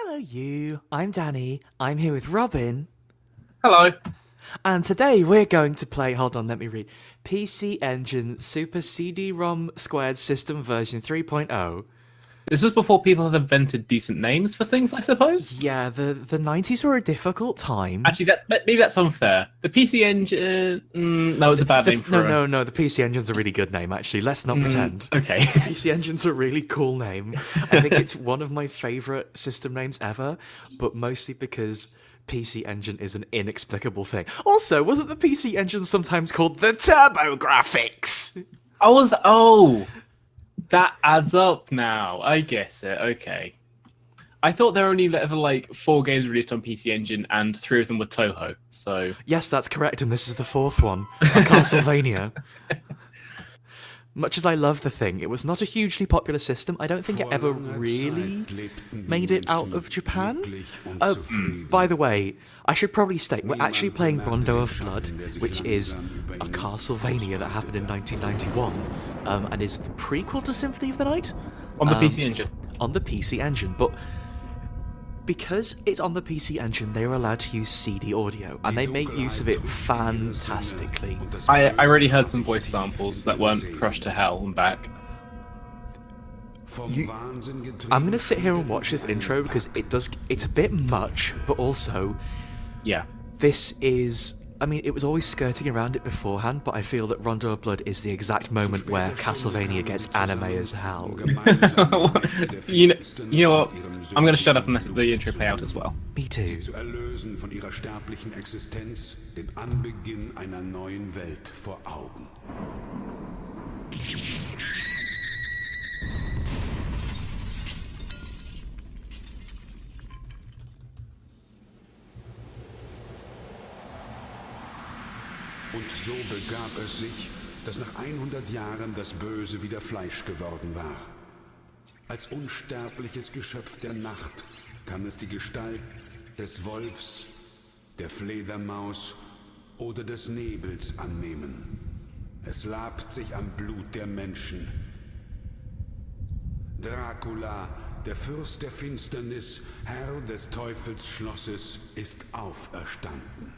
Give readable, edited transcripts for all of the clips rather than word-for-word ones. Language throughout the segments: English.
Hello, you. I'm Danny. I'm here with Robin. Hello. And today we're going to play. Hold on, let me read. PC Engine Super CD-ROM Squared System version 3.0. This was before people had invented decent names for things, I suppose. Yeah, the 90s were a difficult time. Actually, maybe that's unfair. The PC Engine. No, it's a bad name for No. The PC Engine's a really good name, actually. Let's not pretend. Okay. The PC Engine's a really cool name. I think it's one of my favourite system names ever, but mostly because PC Engine is an inexplicable thing. Also, wasn't the PC Engine sometimes called the TurboGrafx? That adds up now. I guess it. Okay. I thought there were only ever like 4 games released on PC Engine, and 3 of them were Toho. So Yes, that's correct, and this is the 4th one, Castlevania. Much as I love the thing, it was not a hugely popular system. I don't think it ever really made it out of Japan. By the way, I should probably state, we're actually playing Rondo of Blood, which is a Castlevania that happened in 1991, and is the prequel to Symphony of the Night. on the PC Engine. On the PC Engine, but because it's on the PC Engine, they were allowed to use CD audio, and they make use of it fantastically. I already heard some voice samples that weren't crushed to hell and back. I'm going to sit here and watch this intro because it's a bit much, but also Yeah. this is... I mean, it was always skirting around it beforehand, but I feel that Rondo of Blood is the exact moment where Castlevania gets anime as hell. you know what? I'm going to shut up and let the intro play out as well. Me too. Zu erlösen von ihrer sterblichen Existenz, den Anbeginn einer neuen Welt vor Augen. Und so begab es sich, dass nach 100 Jahren das Böse wieder Fleisch geworden war. Als unsterbliches Geschöpf der Nacht kann es die Gestalt des Wolfs, der Fledermaus oder des Nebels annehmen. Es labt sich am Blut der Menschen. Dracula, der Fürst der Finsternis, Herr des Teufelsschlosses, ist auferstanden.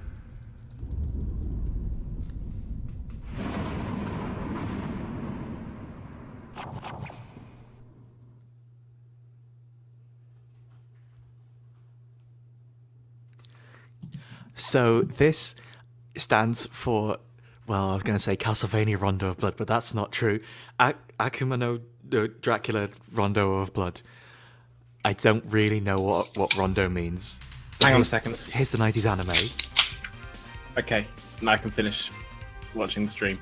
So this stands for, well, I was going to say Castlevania Rondo of Blood, but that's not true. Akuma no Dracula Rondo of Blood. I don't really know what Rondo means. Hang on a second. Here's the 90s anime. Okay, now I can finish watching the stream.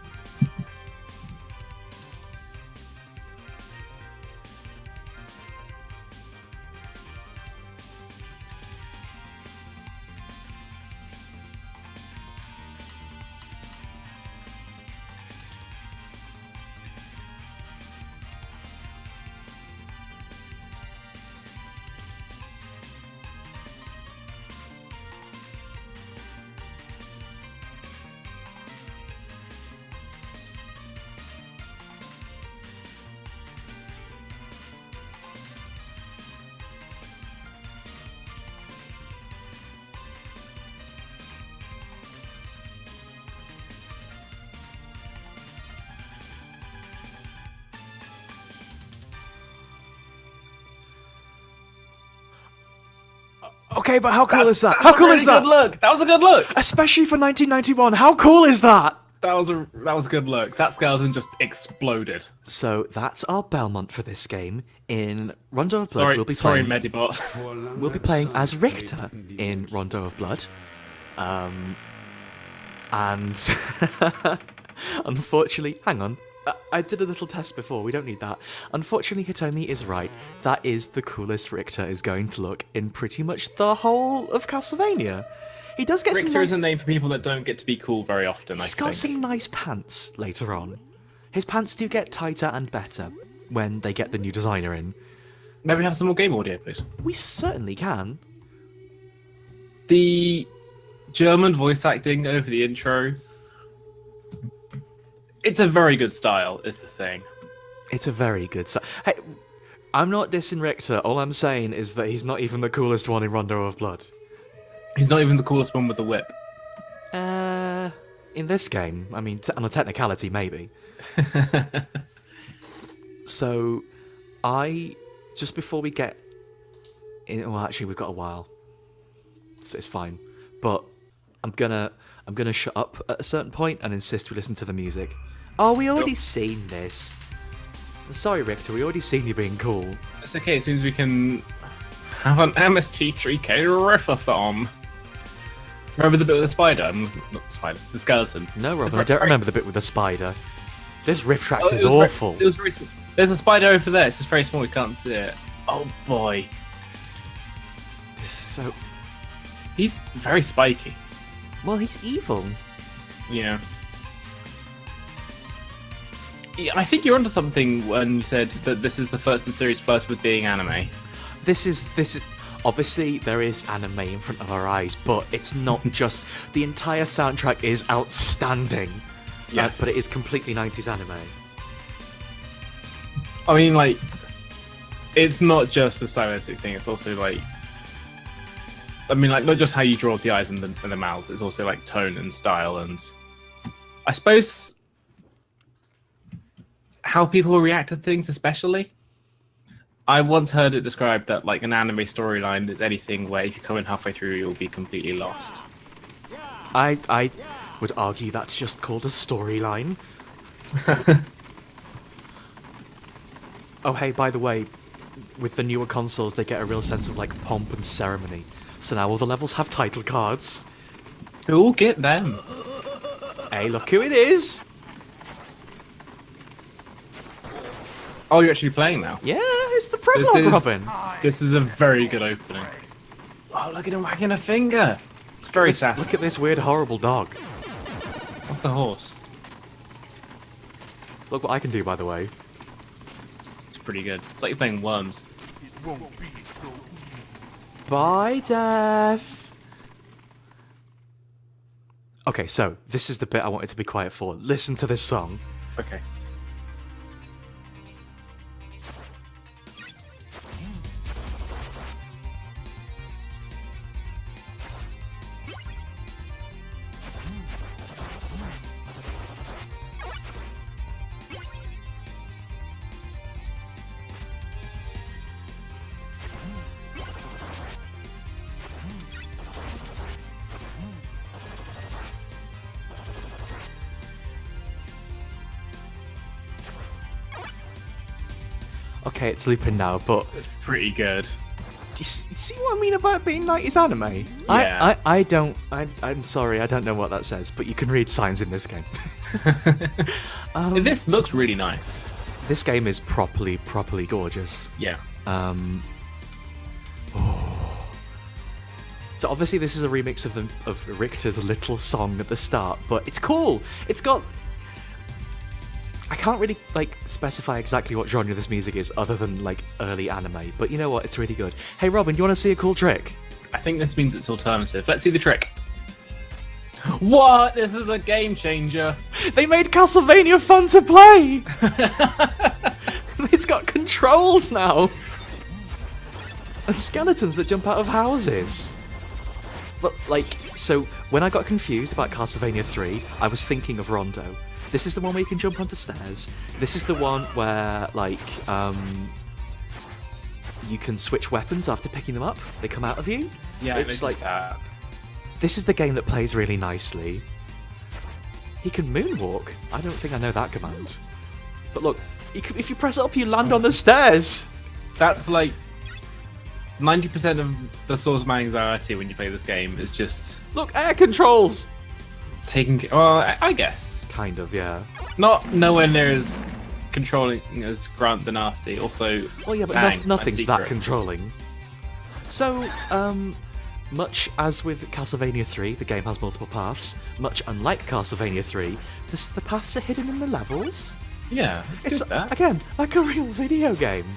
Okay, but how cool is that? How cool is that? Good look. That was a good look. Especially for 1991. How cool is that? That was a good look. That skeleton just exploded. So that's our Belmont for this game. In Rondo of Blood, Sorry, we'll be sorry, playing. Medibot. We'll be playing as Richter in Rondo of Blood. And unfortunately, hang on. I did a little test before, we don't need that. Unfortunately, Hitomi is right. That is the coolest Richter is going to look in pretty much the whole of Castlevania. He does get some Richter nice... is a name for people that don't get to be cool very often, I He's think. got some nice pants later on. His pants do get tighter and better when they get the new designer in. Maybe have some more game audio, please. We certainly can. The German voice acting over the intro. It's a very good style, is the thing. It's a very good... Hey, I'm not dissing Richter. All I'm saying is that he's not even the coolest one in Rondo of Blood. He's not even the coolest one with the whip. In this game, I mean, on a technicality, maybe. So, just before we get in, well, actually, we've got a while, so it's fine. But I'm gonna shut up at a certain point and insist we listen to the music. Oh, we already seen this. I'm sorry, Richter, we already seen you being cool. It's okay. It seems we can have an MST3K riff-a-thon. Remember the bit with the spider? Not the spider, the skeleton. No, Robin, I don't remember the bit with the spider. This riff tracks is awful. There's a spider over there. It's just very small. You can't see it. Oh boy. This is so. He's very spiky. Well, he's evil. Yeah. Yeah, I think you're onto something when you said that this is the first in the series, first with being anime. This is obviously there is anime in front of our eyes, but it's not just. The entire soundtrack is outstanding. Yes. But it is completely 90s anime. I mean, like, it's not just the stylistic thing. It's also like, I mean, like, not just how you draw the eyes and the mouths. It's also like tone and style, and I suppose how people react to things, especially. I once heard it described that like an anime storyline is anything where if you come in halfway through, you'll be completely lost. I would argue that's just called a storyline. Oh, hey, by the way, with the newer consoles, they get a real sense of like pomp and ceremony. So now all the levels have title cards. Who'll get them? Hey, look who it is! Oh, you're actually playing now? Yeah, it's the prologue, Robin. This is a very good opening. Oh, look at him wagging a finger. It's very sassy. Look at this weird, horrible dog. What's a horse? Look what I can do, by the way. It's pretty good. It's like you're playing Worms. Bye, Death. Okay, so this is the bit I wanted to be quiet for. Listen to this song. Okay. Okay, it's looping now, but It's pretty good. do you see what I mean about being 90s anime? Yeah. I'm sorry, I don't know what that says, but you can read signs in this game. This looks really nice. This game is properly gorgeous. Yeah. So obviously this is a remix of Richter's little song at the start, but it's cool. It's got. I can't really like specify exactly what genre this music is, other than like early anime. But you know what? It's really good. Hey Robin, do you want to see a cool trick? I think this means it's alternative. Let's see the trick. What? This is a game changer. They made Castlevania fun to play. It's got controls now, and skeletons that jump out of houses. But like, so when I got confused about Castlevania 3, I was thinking of Rondo. This is the one where you can jump onto stairs. This is the one where, like, you can switch weapons after picking them up. They come out of you. Yeah, it's like that. This is the game that plays really nicely. He can moonwalk. I don't think I know that command. But look, if you press up, you land on the stairs. That's like 90% of the source of my anxiety when you play this game is just Look, air controls. taking. Well, I guess. Kind of, yeah. Not nowhere near as controlling as Grant the Nasty. Also, Well, yeah, but bang, nothing's my that secret. controlling. So, much as with Castlevania 3, the game has multiple paths. Much unlike Castlevania 3, the paths are hidden in the levels. Yeah, it's good, that. Again, like a real video game.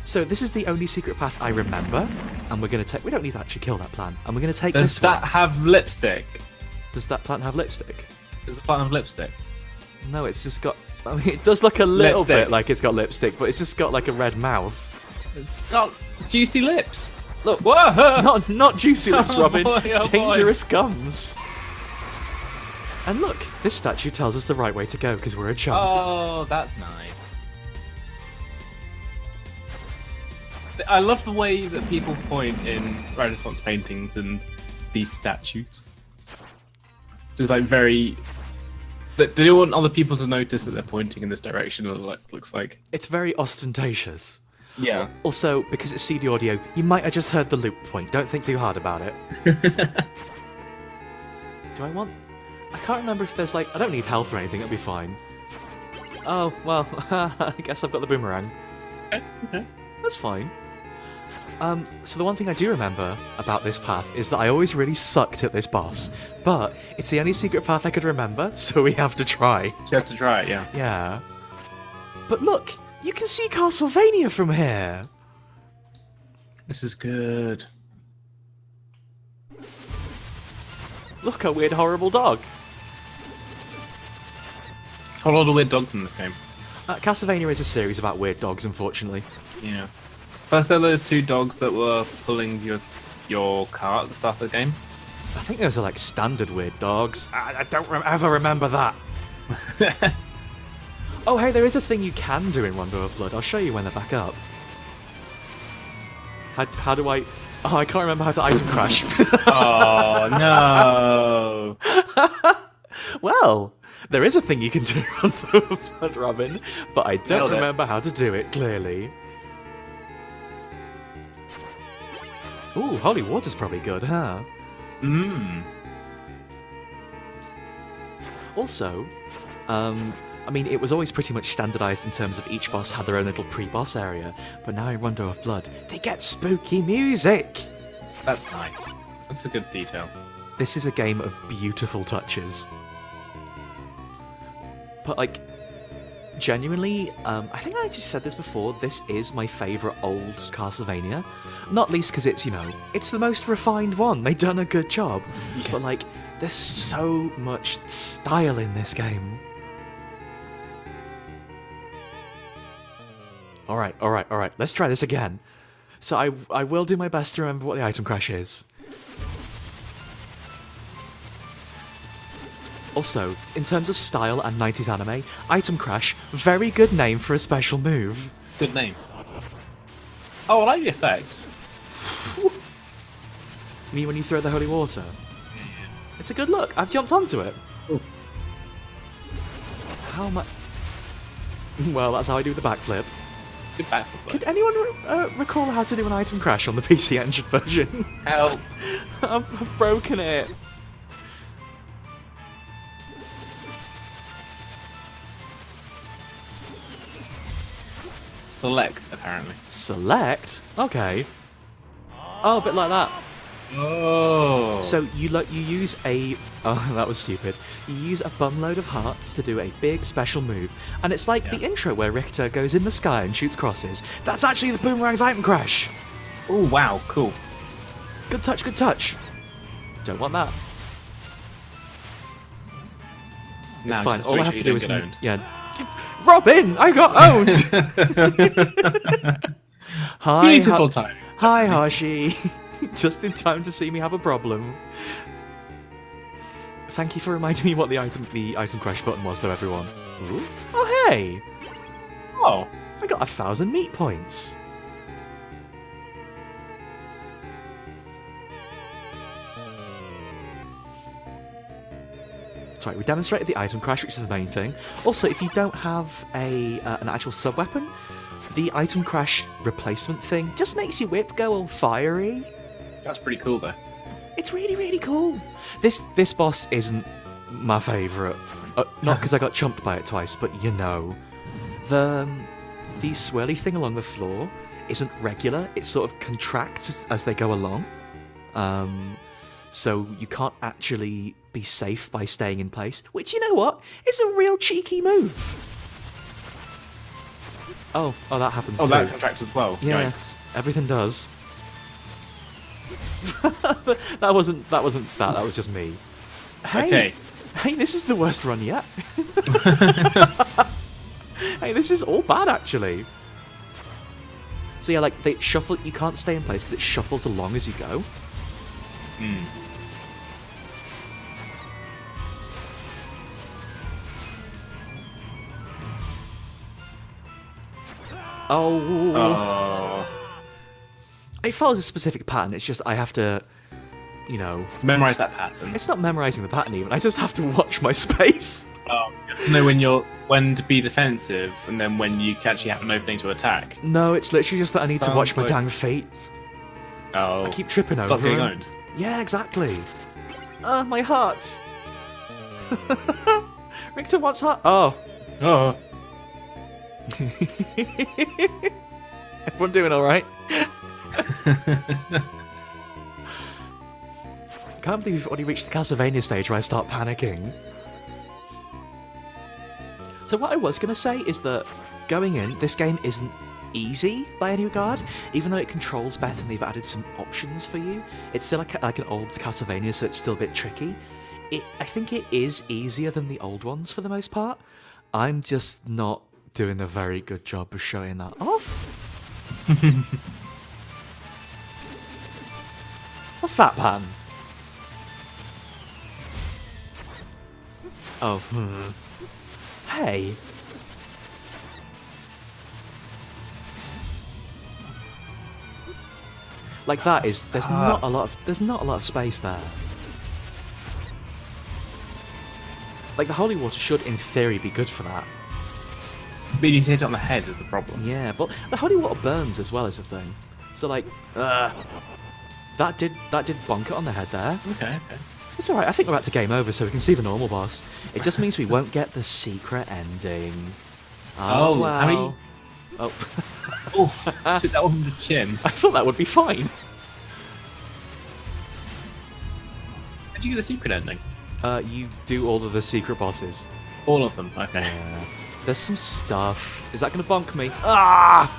So this is the only secret path I remember, and we're gonna take. We don't need to actually kill that plant, and we're gonna take Does this that one. have lipstick? Does that plant have lipstick? Does the plant have lipstick? No, it's just got. I mean, it does look a little Lipstick. bit like it's got lipstick, but it's just got like a red mouth. It's got juicy lips. Look, Whoa! not juicy lips, Oh Robin. boy, oh Dangerous gums. And look, this statue tells us the right way to go because we're a chump. Oh, that's nice. I love the way that people point in Renaissance paintings and these statues. Just like very. They don't want other people to notice that they're pointing in this direction. It looks like. It's very ostentatious. Yeah. Also, because it's CD audio, you might have just heard the loop point. Don't think too hard about it. Do I want... I can't remember if there's like... I don't need health or anything, it'll be fine. Oh, well, I guess I've got the boomerang. Okay. That's fine. So the one thing I do remember about this path is that I always really sucked at this boss. But it's the only secret path I could remember, so we have to try. You have to try it, yeah. Yeah. But look! You can see Castlevania from here! This is good. Look, a weird, horrible dog! A lot of weird dogs in this game. Castlevania is a series about weird dogs, unfortunately. Yeah. First, there were those two dogs that were pulling your cart at the start of the game. I think those are like standard weird dogs. I don't ever remember that. Oh, hey, there is a thing you can do in Rondo of Blood. I'll show you when they're back up. How do I... Oh, I can't remember how to item crash. Oh, no. Well, there is a thing you can do in Rondo of Blood, Robin, but I don't Nailed it. remember how to do it, clearly. Ooh, holy water's probably good, huh? Mmm. Also, I mean, it was always pretty much standardized in terms of each boss had their own little pre-boss area, but now in Rondo of Blood, they get spooky music! That's nice. That's a good detail. This is a game of beautiful touches. But, like, genuinely, I think I just said this before, this is my favourite old Castlevania. Not least because it's, you know, it's the most refined one. They've done a good job. Yeah. But, like, there's so much style in this game. Alright. Let's try this again. So I will do my best to remember what the item crash is. Also, in terms of style and 90s anime, item crash, very good name for a special move. Good name. Oh, I like the effects. You mean when you throw the holy water? It's a good look. I've jumped onto it. Ooh. How much? Well, that's how I do the backflip. Good backflip. Could anyone recall how to do an item crash on the PC Engine version? Help. I've broken it. Select, apparently. Select? Okay. Oh, a bit like that. Oh. So you use a... Oh, that was stupid. You use a bumload of hearts to do a big special move, and it's like the intro where Richter goes in the sky and shoots crosses. That's actually the Boomerang's item crash! Oh, wow, cool. Good touch, good touch. Don't want that. It's fine. All I have to do is... Yeah. Robin! I got owned! Hi, Beautiful time. Hi, Hashi. Just in time to see me have a problem. Thank you for reminding me what the item crash button was, though, everyone. Ooh. Oh, hey! Oh. I got 1,000 meat points. Sorry, we demonstrated the item crash, which is the main thing. Also, if you don't have an actual sub-weapon, the item crash replacement thing just makes your whip go all fiery. That's pretty cool, though. It's really, really cool. This boss isn't my favourite. Not because I got chumped by it twice, but you know. The swirly thing along the floor isn't regular. It sort of contracts as they go along. So you can't actually be safe by staying in place. Which, you know what? Is a real cheeky move. Oh, that happens too. Oh, that contracts as well. Yeah, Yikes. everything does. that wasn't that. That was just me. Hey, Okay. Hey, this is the worst run yet. Hey, this is all bad, actually. So yeah, like, they shuffle. You can't stay in place because it shuffles along as you go. Oh. It follows a specific pattern. It's just I have to, you know... Memorize that pattern. It's not memorizing the pattern even. I just have to watch my space. Oh. You know when to be defensive, and then when you actually have an opening to attack. No, it's literally just that I need to watch my dang feet. Oh. I keep tripping over Stop getting them. owned. Yeah, exactly. My hearts. Richter wants heart. Oh. Oh. Everyone doing all right? Can't believe we've already reached the Castlevania stage where I start panicking. So what I was going to say is that going in, this game isn't easy by any regard. Even though it controls better and they've added some options for you, it's still like an old Castlevania, so it's still a bit tricky. I think it is easier than the old ones for the most part. I'm just not doing a very good job of showing that off. What's that pattern? Oh, Hey. Like that is there's not a lot of space there. Like the holy water should in theory be good for that. But you need to hit it on the head is the problem. Yeah, but the holy water burns as well as a thing. So like that did bonk it on the head there. Okay. It's alright, I think we're about to game over so we can see the normal boss. It just means we won't get the secret ending. Oh, wow. How many... Oh. Oof, took that one from the chin. I thought that would be fine. How do you get the secret ending? You do all of the secret bosses. All of them, okay. Yeah. There's some stuff. Is that going to bonk me? Ah!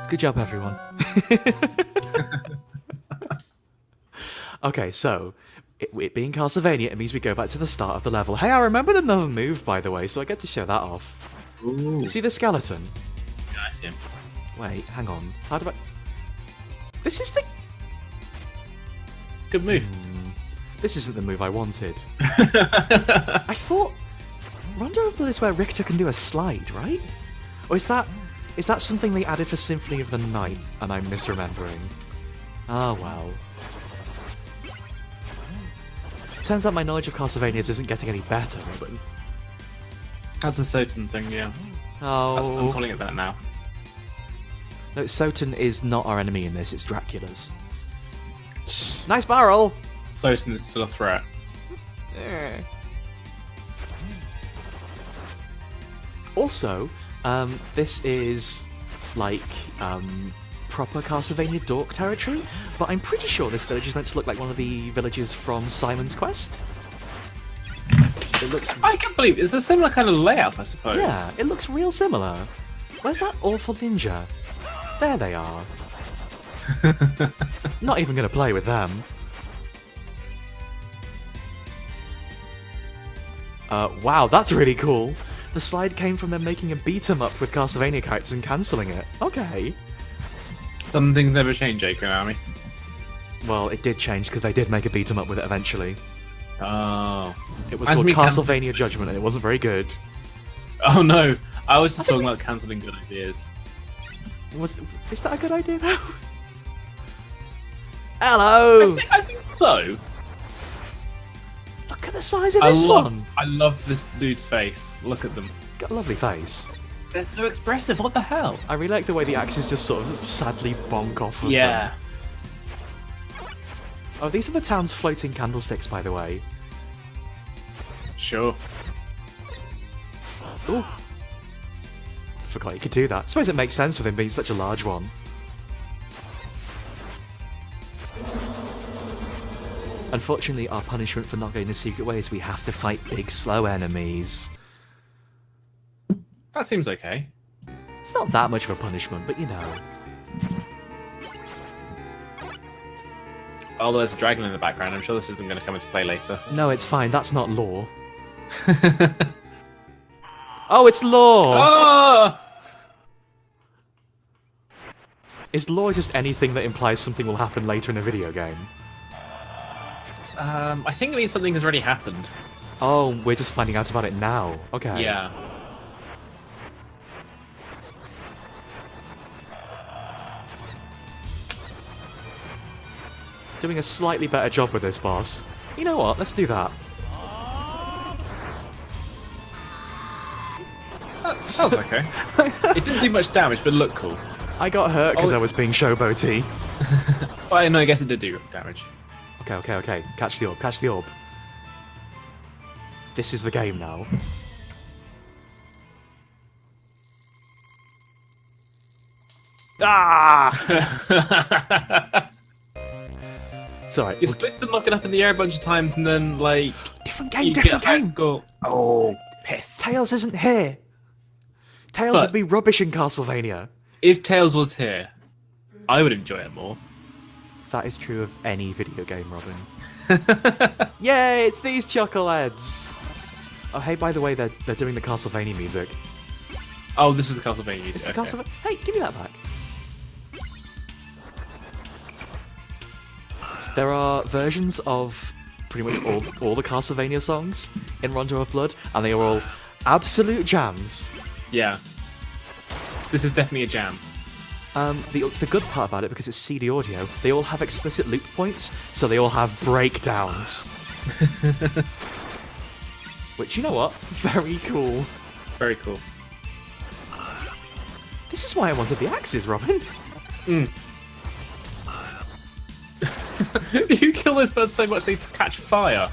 Good job, everyone. Okay, so, it being Castlevania, it means we go back to the start of the level. Hey, I remembered another move, by the way, so I get to show that off. Ooh. You see the skeleton? Yeah, I see him. Wait, hang on. How do I... This is the... Good move. This isn't the move I wanted. I thought... Rondo of Blood is where Richter can do a slide, right? Or is that something they added for Symphony of the Night, and I'm misremembering? Oh, well. Turns out my knowledge of Castlevanias isn't getting any better, but... That's a Soten thing, yeah. Oh... I'm calling it that now. No, Soten is not our enemy in this, it's Dracula's. Nice barrel! Soten is still a threat. Also, this is like proper Castlevania Dork territory, but I'm pretty sure this village is meant to look like one of the villages from Simon's Quest. It looks... I can't believe it. It's a similar kind of layout, I suppose. Yeah, it looks real similar. Where's that awful ninja? There they are. Not even going to play with them. Wow, that's really cool. The slide came from them making a beat-em-up with Castlevania characters and cancelling it. Okay. Some things never change, Konami. Well, it did change because they did make a beat-em-up with it eventually. Oh. It was called Castlevania Judgment and it wasn't very good. Oh no, I was just talking about cancelling good ideas. Is that a good idea though? Hello! I think so. Look at the size of this one! I love this dude's face. Look at them. Got a lovely face. They're so expressive, what the hell? I really like the way the axes just sort of sadly bonk off of them. Oh, these are the town's floating candlesticks, by the way. Sure. Ooh. Forgot you could do that. I suppose it makes sense with him being such a large one. Unfortunately, our punishment for not going the secret way is we have to fight big, slow enemies. That seems okay. It's not that much of a punishment, but you know. Although there's a dragon in the background, I'm sure this isn't going to come into play later. No, it's fine. That's not lore. Oh, it's lore! Oh! Is lore just anything that implies something will happen later in a video game? I think it means something has already happened. Oh, we're just finding out about it now. Okay. Yeah. Doing a slightly better job with this boss. You know what? Let's do that. That was okay. It didn't do much damage, but it looked cool. I got hurt because I was being showboaty. Well, no, I guess it did do damage. Okay. Catch the orb, catch the orb. This is the game now. Ah! Sorry. You're supposed to knock it up in the air a bunch of times and then, like... Different game, different game! Score. Oh, piss. Tails isn't here! Tails would be rubbish in Castlevania. If Tails was here, I would enjoy it more. That is true of any video game, Robin. Yay, it's these chocolates! Oh, hey, by the way, they're doing the Castlevania music. Oh, this is the Castlevania music. It's the Castlevania... Hey, give me that back. There are versions of pretty much all the Castlevania songs in Rondo of Blood, and they are all absolute jams. Yeah. This is definitely a jam. The good part about it, because it's CD audio, they all have explicit loop points, so they all have breakdowns. Which, you know what? Very cool. Very cool. This is why I wanted the axes, Robin. You kill those birds so much they catch fire.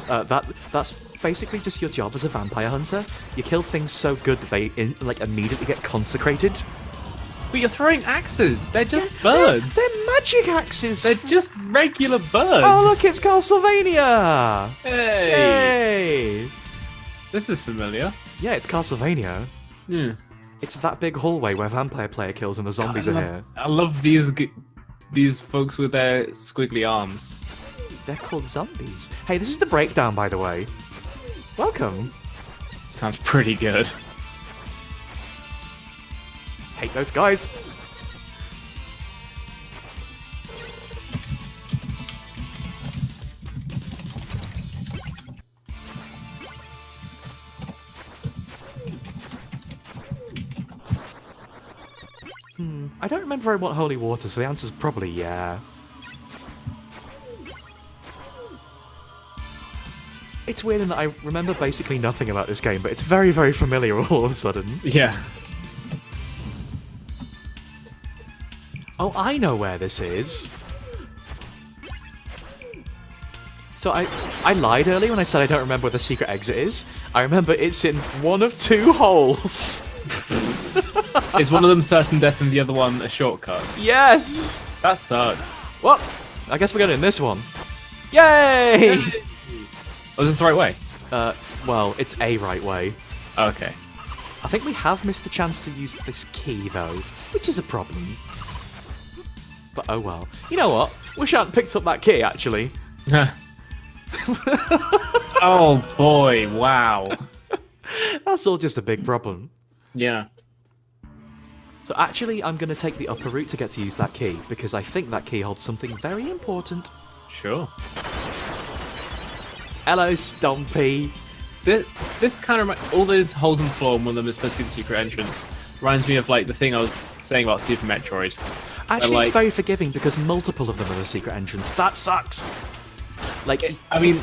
That's basically just your job as a vampire hunter. You kill things so good that they immediately get consecrated. But you're throwing axes. They're just birds. They're magic axes. They're just regular birds. Oh, look, it's Castlevania. Hey. Yay. This is familiar. Yeah, it's Castlevania. Yeah. It's that big hallway where vampire player kills and the zombies are here. I love these folks with their squiggly arms. They're called zombies. Hey, this is the breakdown, by the way. Welcome. Sounds pretty good. Hate those guys. I don't remember if I want holy water, so the answer's probably yeah. It's weird in that I remember basically nothing about this game, but it's very, very familiar all of a sudden. Yeah. Oh, I know where this is. So I lied earlier when I said I don't remember where the secret exit is. I remember it's in one of two holes. Is one of them certain death and the other one a shortcut? Yes! That sucks. Well, I guess we're going in this one. Yay! Oh, is this the right way? Well, it's a right way. Okay. I think we have missed the chance to use this key, though, which is a problem. But oh well. You know what? Wish I hadn't picked up that key, actually. Oh boy, wow. That's all just a big problem. Yeah. So actually, I'm going to take the upper route to get to use that key, because I think that key holds something very important. Sure. Hello, Stompy. This kind of all those holes in the floor, and one of them is supposed to be the secret entrance, reminds me of like the thing I was saying about Super Metroid. Actually, it's very forgiving because multiple of them are the secret entrance. That sucks. Like, I mean,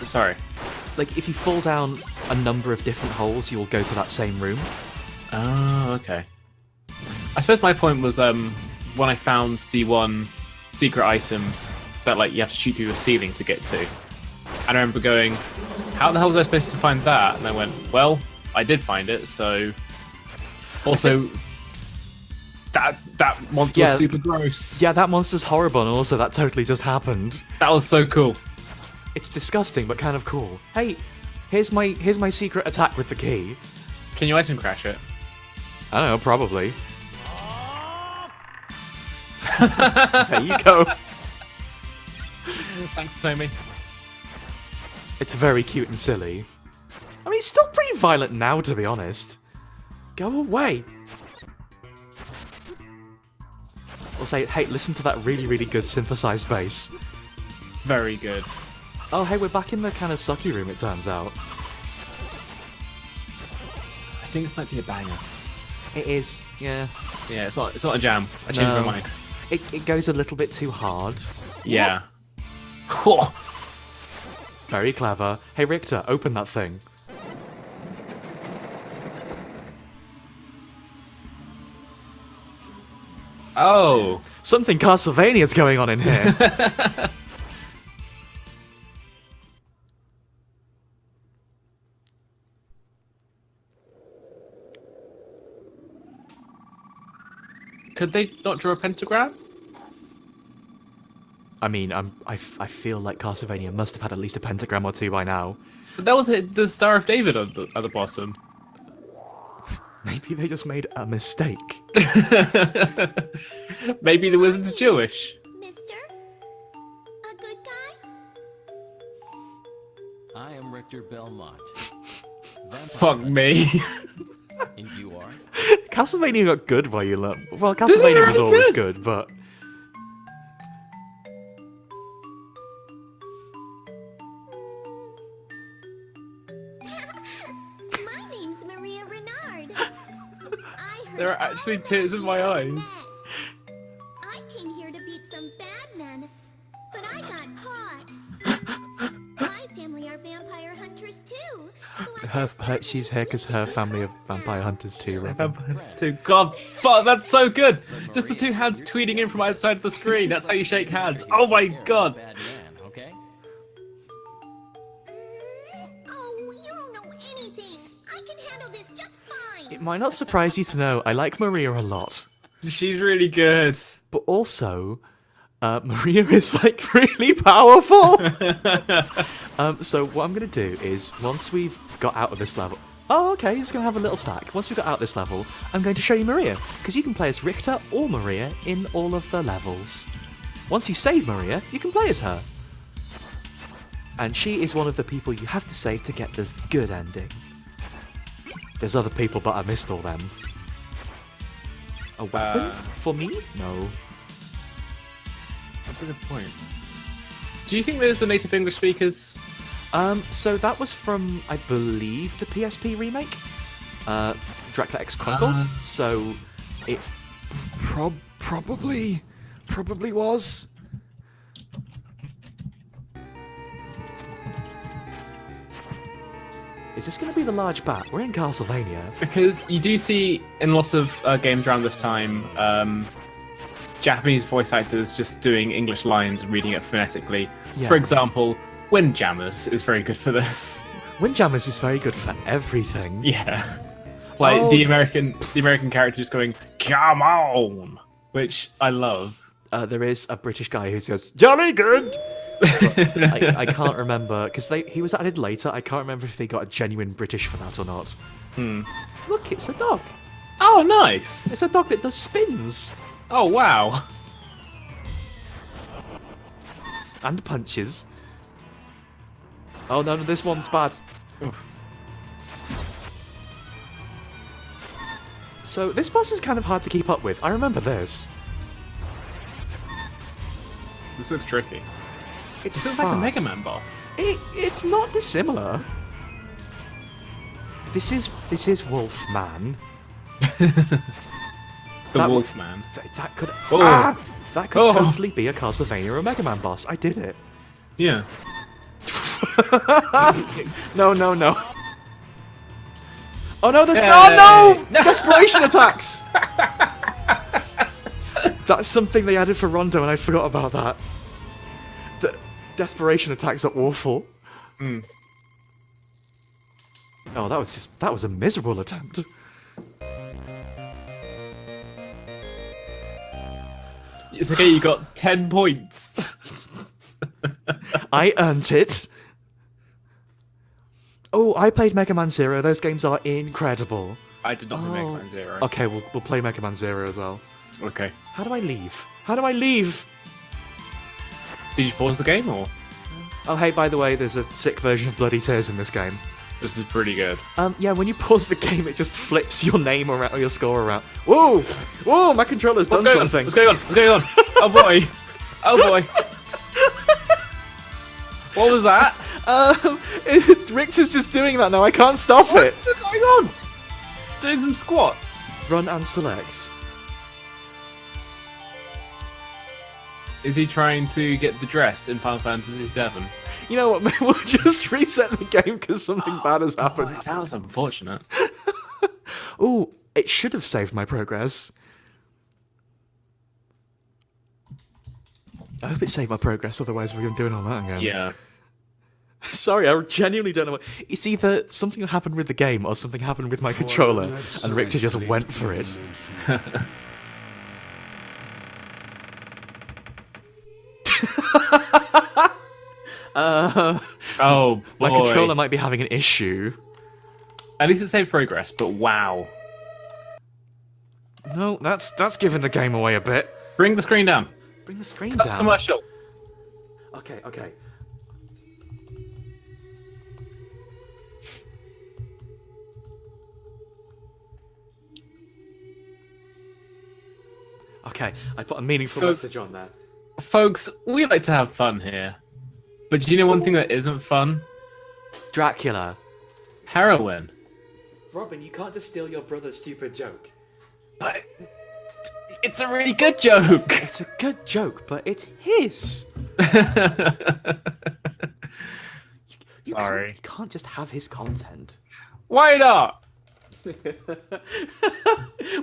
sorry. Like, if you fall down a number of different holes, you'll go to that same room. Oh, okay. I suppose my point was when I found the one secret item that like you have to shoot through the ceiling to get to. And I remember going, how the hell was I supposed to find that? And I went, well, I did find it, so... Also, that monster was super gross. Yeah, that monster's horrible, and also that totally just happened. That was so cool. It's disgusting, but kind of cool. Hey, here's my secret attack with the key. Can you item crash it? I don't know, probably. There you go. Thanks, Tommy. It's very cute and silly. I mean, it's still pretty violent now, to be honest. Go away. I'll say, hey, listen to that really, really good synthesized bass. Very good. Oh, hey, we're back in the kind of sucky room, it turns out. I think this might be a banger. It is, yeah. Yeah, it's not a jam. I changed my mind. It goes a little bit too hard. Yeah. Very clever. Hey, Richter, open that thing. Oh. Something Castlevania's going on in here. Could they not draw a pentagram? I mean, I feel like Castlevania must have had at least a pentagram or two by now. But that was the Star of David at the bottom. Maybe they just made a mistake. Maybe the wizard's Jewish. Mister? A good guy? I am Richter Belmont. Fuck me. And you are? Castlevania got good while you learn. Well, Castlevania was always good, but... My name's Maria Renard. I heard There are actually tears in my eyes. I came here to beat some bad men, but I got caught. My family are vampire hunters too. So She's here because her family are vampire hunters too, right? Vampires too. God, fuck, that's so good. Just the two hands tweeting in from outside the screen. That's how you shake hands. Oh my god. Bad man, okay? Oh, you don't know anything. I can handle this just fine. It might not surprise you to know I like Maria a lot, She's really good. but also, Maria is like really powerful. So what I'm gonna do is once we've got out of this level. Oh, okay, he's gonna have a little stack. Once we've got out of this level, I'm going to show you Maria because you can play as Richter or Maria in all of the levels. Once you save Maria, you can play as her, and she is one of the people you have to save to get the good ending. There's other people, but I missed all them. A weapon for me? No. That's a good point. Do you think those are native English speakers? So that was from, I believe, the PSP remake, Dracula X Chronicles. So it probably was. Is this going to be the large bat? We're in Castlevania. Because you do see in lots of games around this time, Japanese voice actors just doing English lines and reading it phonetically. Yeah. For example, Windjammers is very good for this. Windjammers is very good for everything. Yeah. Like Oh. the American character just going, "Come on," which I love. There is a British guy who says "Jolly good." But I can't remember because he was added later. I can't remember if they got a genuine British for that or not. Look, it's a dog. Oh, nice. It's a dog that does spins Oh, wow. and punches. Oh no, this one's bad. Oof. So this boss is kind of hard to keep up with. I remember this. This looks tricky. It's This looks like a Mega fast. Man boss. It's not dissimilar. This is Wolfman. The That Wolfman. That could Oh. that could Oh. totally be a Castlevania or a Mega Man boss. I did it. Yeah. No. Oh no! Hey. Oh no! Desperation attacks. That's something they added for Rondo, and I forgot about that. The desperation attacks are awful. Oh, that was a miserable attempt. It's okay, you got 10 points. I earned it. Oh, I played Mega Man Zero. Those games are incredible. I did not play Mega Man Zero. Okay, we'll play Mega Man Zero as well. Okay. How do I leave? How do I leave? Did you pause the game or? Oh, hey, by the way, there's a sick version of Bloody Tears in this game. This is pretty good. Yeah, when you pause the game, it just flips your name around or your score around. Whoa! Whoa, my controller's done something. What's going on? What's going on? Oh boy! Oh boy! What was that? Richter's just doing that now. I can't stop it. What's going on? Doing some squats. Run and select. Is he trying to get the dress in Final Fantasy VII? You know what? Maybe we'll just reset the game because something bad has happened. Oh, that was unfortunate. Ooh, it should have saved my progress. I hope it saved my progress, otherwise we're doing all that again. Yeah. Sorry, I genuinely don't know what... It's either something happened with the game or something happened with my controller, and Richter just went for it. Oh boy. My controller might be having an issue. At least it saved progress, but wow. No, that's giving the game away a bit. Bring the screen down. Bring the screen Cut down. commercial. Okay, okay. Okay, I put a meaningful message on there. Folks, we like to have fun here. But do you know one thing that isn't fun? Dracula. Heroin. Robin, you can't just steal your brother's stupid joke. But it's a really good joke. It's a good joke, but it's his. Sorry. You can't just have his content. Why not?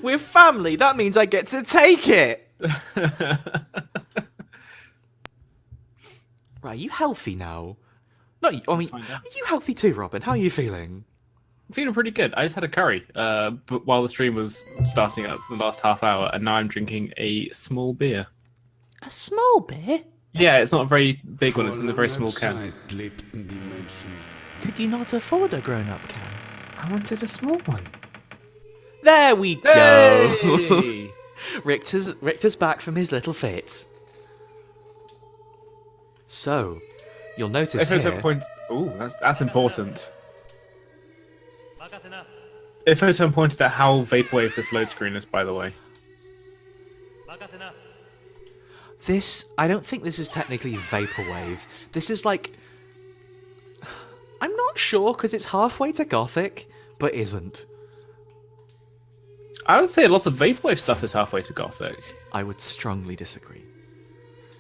We're family. That means I get to take it. Right, are you healthy now? Not you. I mean, find out. are you healthy too, Robin? How are you feeling? I'm feeling pretty good. I just had a curry but while the stream was starting up the last half hour, and now I'm drinking a small beer. A small beer? Yeah, it's not a very big one. It's in a very small can. Could you not afford a grown-up can? I wanted a small one. There we go. Hey! Richter's back from his little fit. So, you'll notice here... Ooh, that's important. If Photon pointed out how vaporwave this load screen is, by the way. This... I don't think this is technically vaporwave. This is like... I'm not sure, because it's halfway to Gothic, but isn't. I would say lots of vaporwave stuff is halfway to Gothic. I would strongly disagree.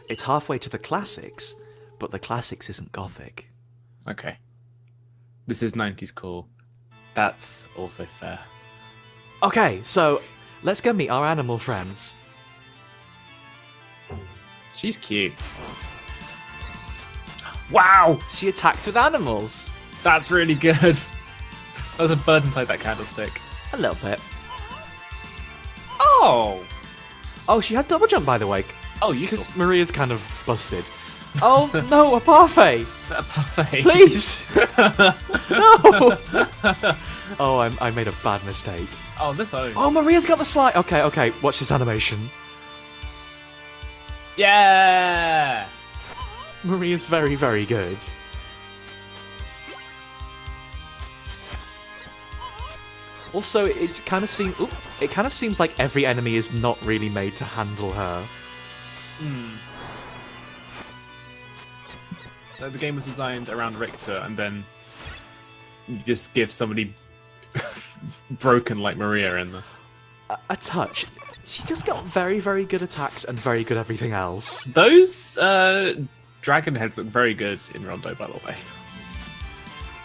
It's halfway to the classics, but the classics isn't Gothic. Okay. This is 90s cool. That's also fair. Okay, so let's go meet our animal friends. She's cute. Wow! She attacks with animals. That's really good. There's a bird inside that candlestick. A little bit. Oh! Oh, she has double jump, by the way. Oh, you Because Maria's kind of busted. Oh, no, a parfait! Is that a parfait? Please! No! Oh, I made a bad mistake. Oh, this owns. Oh, Maria's got the slide! Okay, okay, watch this animation. Yeah! Maria's very, very good. Also, it kind of seems like every enemy is not really made to handle her. So the game was designed around Richter, and then you just give somebody broken like Maria in there. A touch. She just got very, very good attacks and very good everything else. Those dragon heads look very good in Rondo, by the way.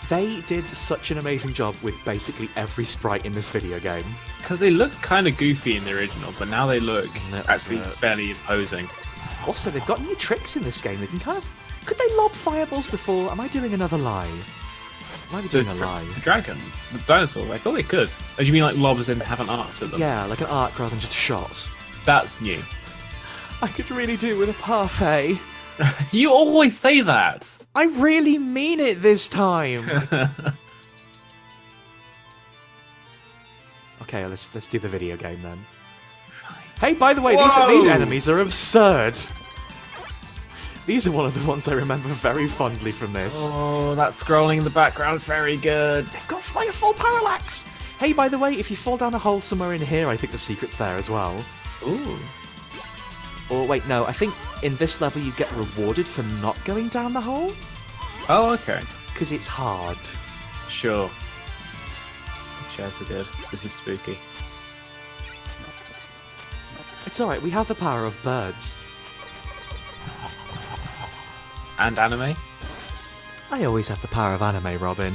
They did such an amazing job with basically every sprite in this video game. Because they looked kind of goofy in the original, but now they look Little actually bit. fairly imposing. Also, they've got new tricks in this game. They can kind of... Could they lob fireballs before? Am I doing another lie? I might be doing a lie. The dragon, the dinosaur, I thought they could. Oh, you mean like lobs and have an arc to them? Yeah, like an arc rather than just a shot. That's new. I could really do with a parfait. You always say that! I really mean it this time. Okay, let's do the video game then. Hey, by the way, these enemies are absurd. These are one of the ones I remember very fondly from this. Oh, that scrolling in the background is very good. They've got like a full parallax! Hey, by the way, if you fall down a hole somewhere in here, I think the secret's there as well. Ooh. Or wait, no, I think in this level you get rewarded for not going down the hole? Oh, okay. Because it's hard. Sure. Chairs are good. This is spooky. It's alright, we have the power of birds. And anime? I always have the power of anime, Robin.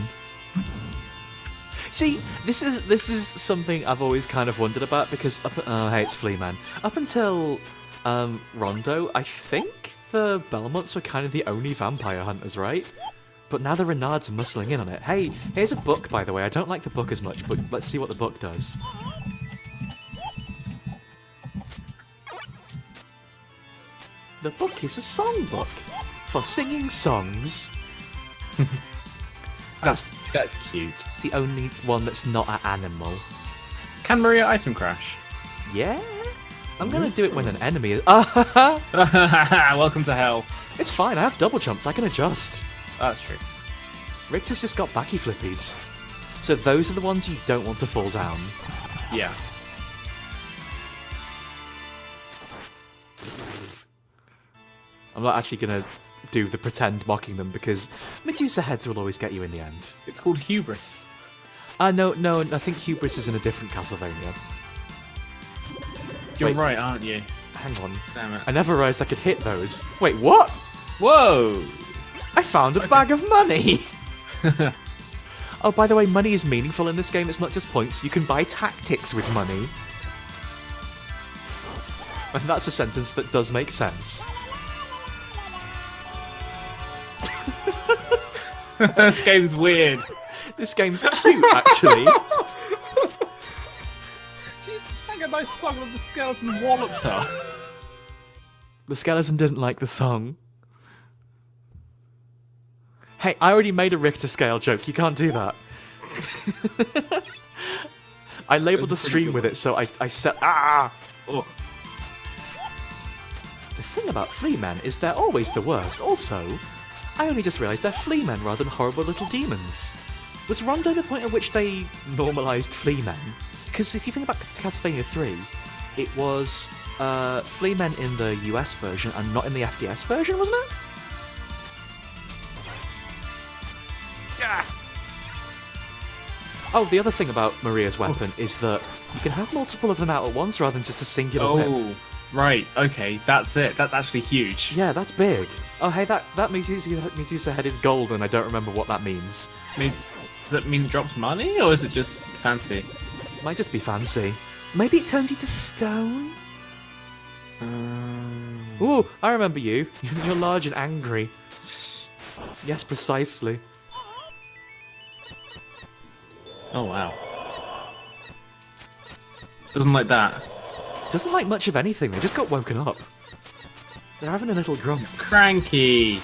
See, this is something I've always kind of wondered about because oh hey, it's Fleaman. Up until Rondo, I think the Belmonts were kind of the only vampire hunters, right? But now the Renards are muscling in on it. Hey, here's a book, by the way. I don't like the book as much, but let's see what the book does. The book is a songbook for singing songs. That's cute. It's the only one that's not an animal. Can Maria item crash? Yeah? I'm gonna do it when an enemy is. Welcome to hell. It's fine, I have double jumps, I can adjust. Oh, that's true. Richter's just got backy flippies. So those are the ones you don't want to fall down. Yeah. I'm not actually gonna do the pretend mocking them because Medusa heads will always get you in the end. It's called hubris. No, I think hubris is in a different Castlevania. You're Wait. right, aren't you? Hang on. Damn it. I never realised I could hit those. Wait, what? Whoa! I found a bag of money! Oh, by the way, money is meaningful in this game. It's not just points. You can buy tactics with money. And that's a sentence that does make sense. This game's weird. This game's cute, actually. She sang a nice song with the skeleton wallops her. The skeleton didn't like the song. Hey, I already made a Richter scale joke. You can't do that. I labeled the stream with it, so I set. Ah! Oh. The thing about flea men is they're always the worst. Also, I only just realised they're flea men rather than horrible little demons. Was Rondo the point at which they normalised flea men? Because if you think about Castlevania 3, it was flea men in the US version and not in the FDS version, wasn't it? Yeah. Oh, the other thing about Maria's weapon is that you can have multiple of them out at once rather than just a singular whip. Oh, right. Okay, that's it. That's actually huge. Yeah, that's big. Oh, hey, that Medusa head is gold, and I don't remember what that means. I mean, does that mean it drops money, or is it just fancy? Might just be fancy. Maybe it turns you to stone? Ooh, I remember you. You're large and angry. Yes, precisely. Oh, wow. Doesn't like that. Doesn't like much of anything, they just got woken up. They're having a little grump. Cranky.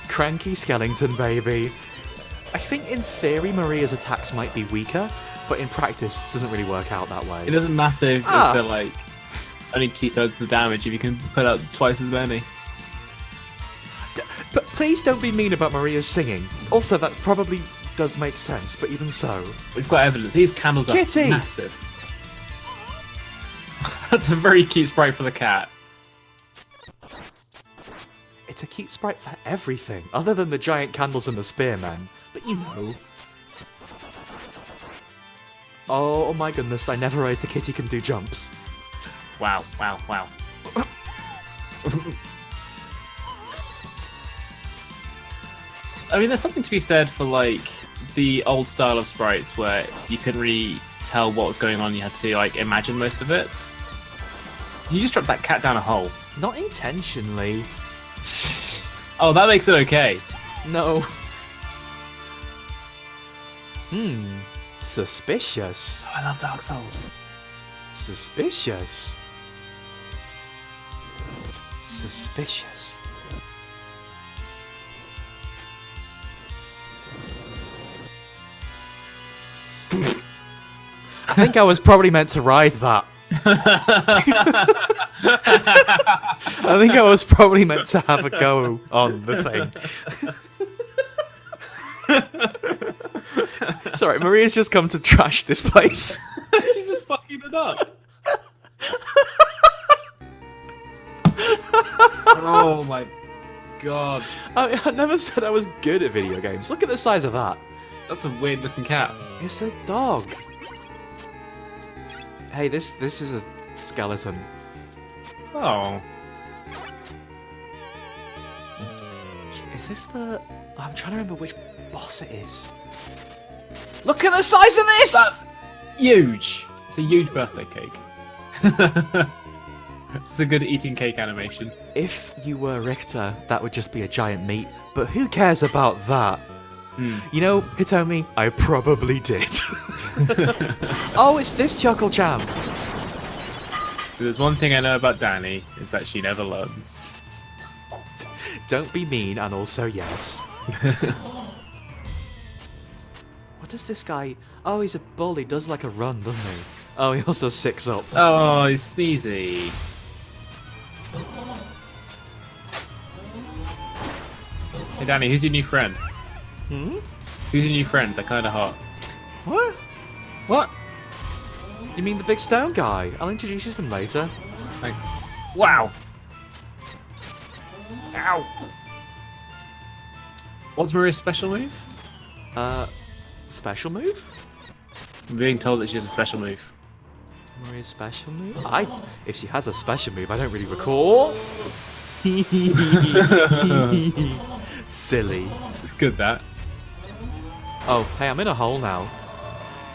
Cranky skeleton, baby. I think in theory Maria's attacks might be weaker, but in practice it doesn't really work out that way. It doesn't matter if they're like only 2/3 of the damage if you can put out twice as many. But please don't be mean about Maria's singing. Also, that probably does make sense, but even so. We've got evidence. These candles Kitty! are massive. That's a very cute sprite for the cat. It's a cute sprite for everything, other than the giant candles and the spearmen. But you know. Oh my goodness, I never realised the kitty can do jumps. Wow, wow, wow. I mean, there's something to be said for, like, the old style of sprites where you couldn't really tell what was going on, you had to, like, imagine most of it. You just dropped that cat down a hole. Not intentionally. Oh, that makes it okay. No. Suspicious. Oh, I love Dark Souls. Suspicious. Suspicious. I think I was probably meant to ride that. I think I was probably meant to have a go on the thing. Sorry, Maria's just come to trash this place. She's just fucking it up. Oh my god. I never said I was good at video games. Look at the size of that. That's a weird looking cat. It's a dog. Hey, this is a skeleton. Oh. Is this the... I'm trying to remember which boss it is. Look at the size of this! That's huge. It's a huge birthday cake. It's a good eating cake animation. If you were Richter, that would just be a giant meat, but who cares about that? You know, Hitomi, I probably did. Oh, it's this Chuckle Champ. There's one thing I know about Danny, is that she never learns. Don't be mean, and also yes. What does this guy... Oh, he's a bull, he does like a run, doesn't he? Oh, he also sicks up. Oh, he's sneezy. Hey Danny, who's your new friend? Hmm? Who's your new friend? They're kinda hot. What? What? You mean the big stone guy? I'll introduce you to them later. Thanks. Wow! Ow! What's Maria's special move? Special move? I'm being told that she has a special move. Maria's special move? If she has a special move, I don't really recall. Silly. It's good, that. Oh, hey, I'm in a hole now.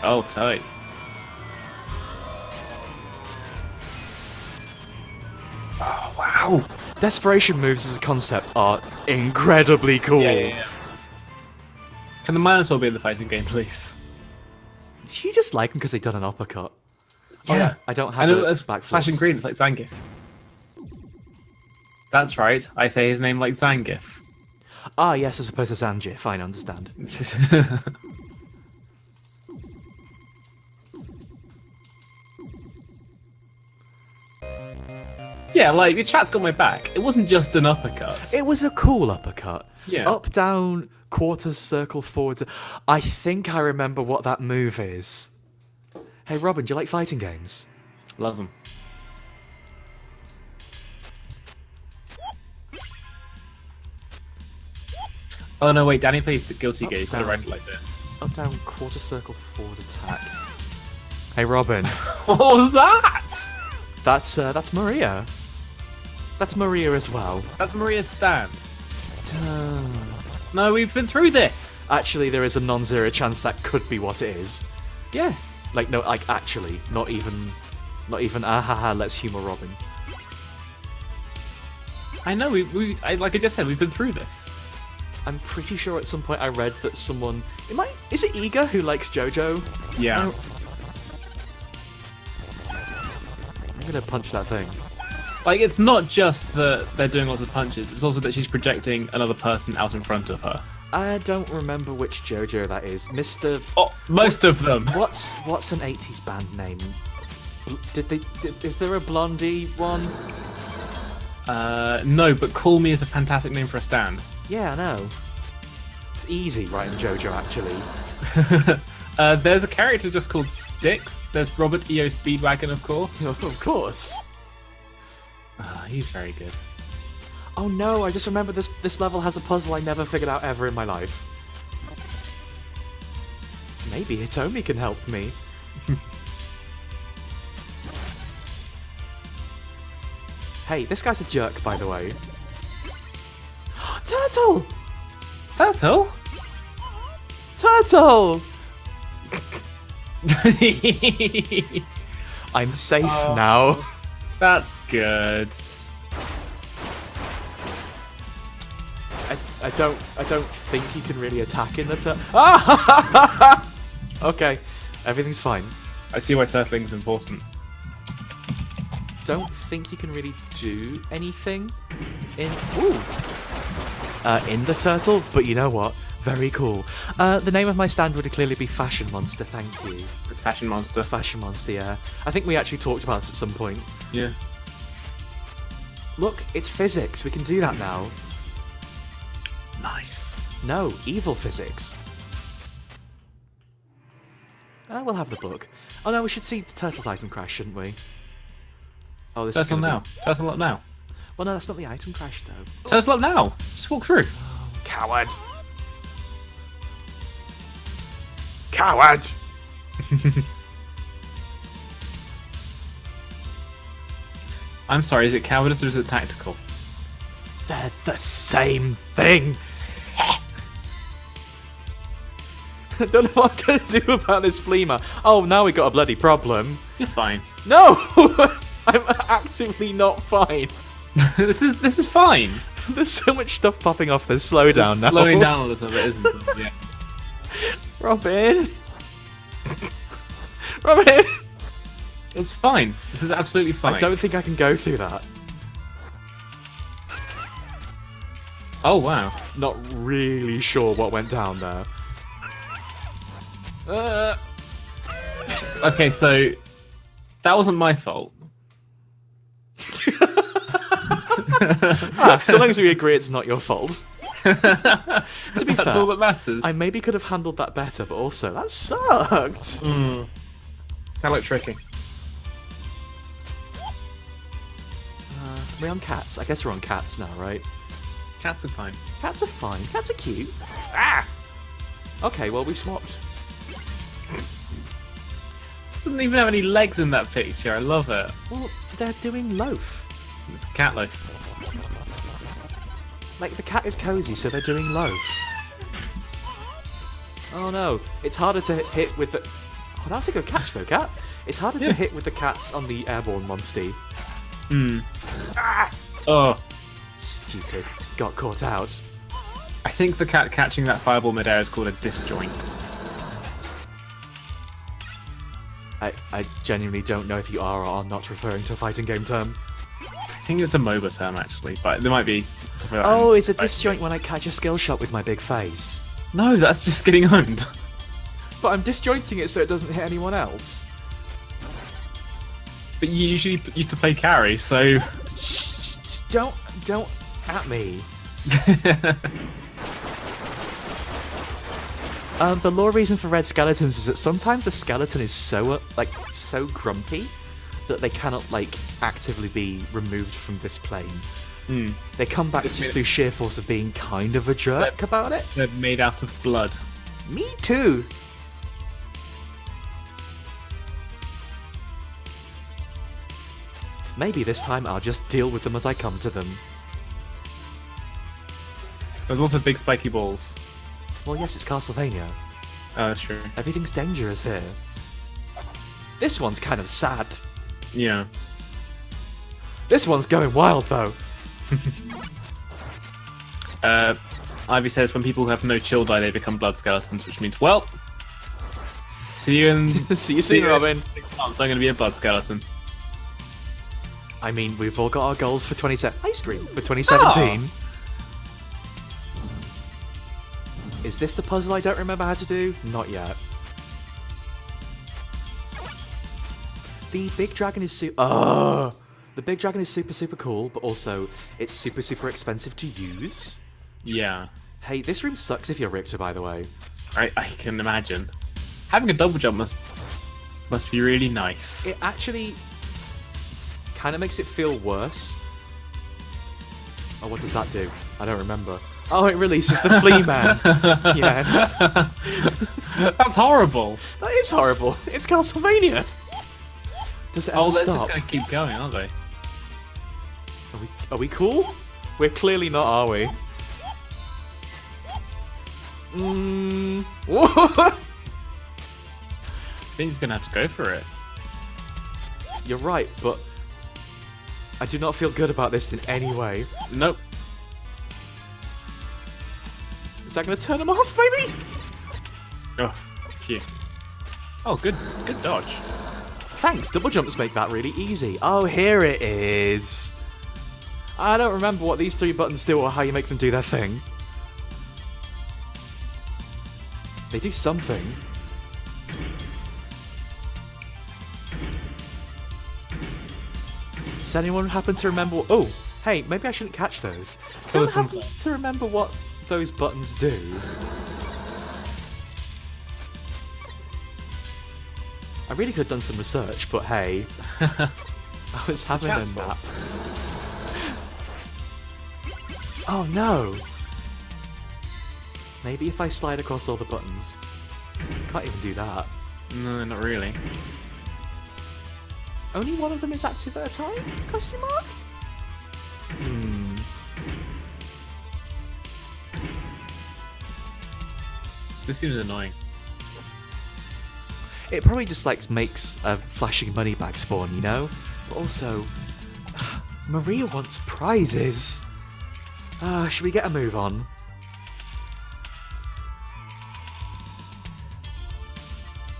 Oh, tight. Oh, wow! Desperation moves as a concept are incredibly cool. Yeah. Can the Minotaur be in the fighting game, please? Do you just like them because they've done an uppercut? Yeah. Oh, yeah. I don't have I know a that's backflips. flashing green, it's like Zangief. That's right, I say his name like Zangief. Ah, yes, as opposed to Zangief, I understand. Yeah, like, the chat's got my back. It wasn't just an uppercut. It was a cool uppercut. Yeah. Up, down, quarter, circle, forward. I think I remember what that move is. Hey, Robin, do you like fighting games? Love him. Oh no, wait, Danny plays the Guilty Gear. You gotta down. write it like this. Up, down, quarter, circle, forward, attack. Hey, Robin. What was that? That's Maria. That's Maria as well. That's Maria's stand. No, we've been through this. Actually, there is a non-zero chance that could be what it is. Yes. Like, no, like, actually, not even, ahaha, let's humour Robin. I know, like I just said, we've been through this. I'm pretty sure at some point I read that someone... Is it Iga who likes JoJo? Yeah. I'm gonna punch that thing. Like, it's not just that they're doing lots of punches, it's also that she's projecting another person out in front of her. I don't remember which JoJo that is. Mr... Oh, most of them! What's an 80s band name? Is there a Blondie one? No, but Call Me is a fantastic name for a stand. Yeah, I know. It's easy writing JoJo, actually. There's a character just called Styx. There's Robert E.O. Speedwagon, of course. Of course. He's very good. Oh no, I just remember this level has a puzzle I never figured out ever in my life. Maybe Hitomi can help me. Hey, this guy's a jerk, by the way. Turtle! Turtle? Turtle! I'm safe now. That's good. I don't think he can really attack in the turtle. Ah! Okay, everything's fine. I see why turtling's important. Don't think he can really do anything in in the turtle, but you know what? Very cool. The name of my stand would clearly be Fashion Monster, thank you. It's Fashion Monster. It's Fashion Monster, yeah. I think we actually talked about this at some point. Yeah. Look, it's physics. We can do that now. Nice. No, evil physics. We'll have the book. Oh no, we should see the Turtles item crash, shouldn't we? Oh, this is Turtle gonna now. Turtle up now. Well, no, that's not the item crash, though. Turtle up now. Just walk through. Coward! Coward! I'm sorry, is it cowardice or is it tactical? They're the same thing! I don't know what I'm gonna do about this Fleema. Oh, now we got a bloody problem. You're fine. No! I'm actively not fine. this is fine. There's so much stuff popping off. There's slow down now. Slowing down a little bit, isn't it? Yeah. Robin! Robin! It's fine. This is absolutely fine. I don't think I can go through that. Oh, wow. Not really sure what went down there. Okay, so that wasn't my fault. So long as we agree it's not your fault. To be That's fair, all that matters. I maybe could have handled that better, but also, that sucked! That looked tricky. Are we on cats? I guess we're on cats now, right? Cats are fine. Cats are fine. Cats are cute. Ah! Okay, well, we swapped. Doesn't even have any legs in that picture. I love it. Well, they're doing loaf. It's a cat loaf. Like, the cat is cozy, so they're doing loaf. Oh no, it's harder to hit with the... Oh, that's a good catch though, cat. It's harder to hit with the cats on the airborne monstie. Oh. Stupid. Got caught out. I think the cat catching that fireball midair is called a disjoint. I genuinely don't know if you are or are not referring to a fighting game term. I think it's a MOBA term, actually, but there might be something like that. Oh, it's a disjoint when I catch a skill shot with my big face. No, that's just getting owned. But I'm disjointing it so it doesn't hit anyone else. But you usually used to play carry, so... Don't at me. The lore reason for red skeletons is that sometimes a skeleton is so grumpy that they cannot actively be removed from this plane. They come back just through sheer force of being kind of a jerk about it. They're made out of blood. Me too. Maybe this time I'll just deal with them as I come to them. There's also big spiky balls. Well, yes, it's Castlevania. Oh, that's true. Everything's dangerous here. This one's kind of sad. Yeah. This one's going wild, though. Ivy says when people have no chill die, they become blood skeletons, which means, well, see you in... See you soon, Robin. 6 months, I'm going to be a blood skeleton. I mean, we've all got our goals for 2017. Is this the puzzle I don't remember how to do? Not yet. The big dragon is the big dragon is super cool, but also it's super expensive to use. Yeah. Hey, this room sucks if you're Richter, by the way. I can imagine. Having a double jump must be really nice. It actually kind of makes it feel worse. Oh, what does that do? I don't remember. Oh, it releases the Flea Man. Yes. That's horrible. That is horrible. It's Castlevania. Does it ever they're stop? just going to keep going, aren't they? Are we cool? We're clearly not, are we? What? I think he's going to have to go for it. You're right, but I do not feel good about this in any way. Nope. Is that going to turn him off, maybe? Oh, phew. Oh, good dodge. Thanks, double jumps make that really easy. Oh, here it is. I don't remember what these 3 buttons do or how you make them do their thing. They do something. Does anyone happen to remember? Oh, Hey, maybe I shouldn't catch those. I So don't this one happen to remember what those buttons do. I really could have done some research, but hey, I was having a nap. Oh no! Maybe if I slide across all the buttons. Can't even do that. No, not really. Only one of them is active at a time? Question mark? This seems annoying. It probably just like makes a flashing money bag spawn, you know? But also, Maria wants prizes. Should we get a move on?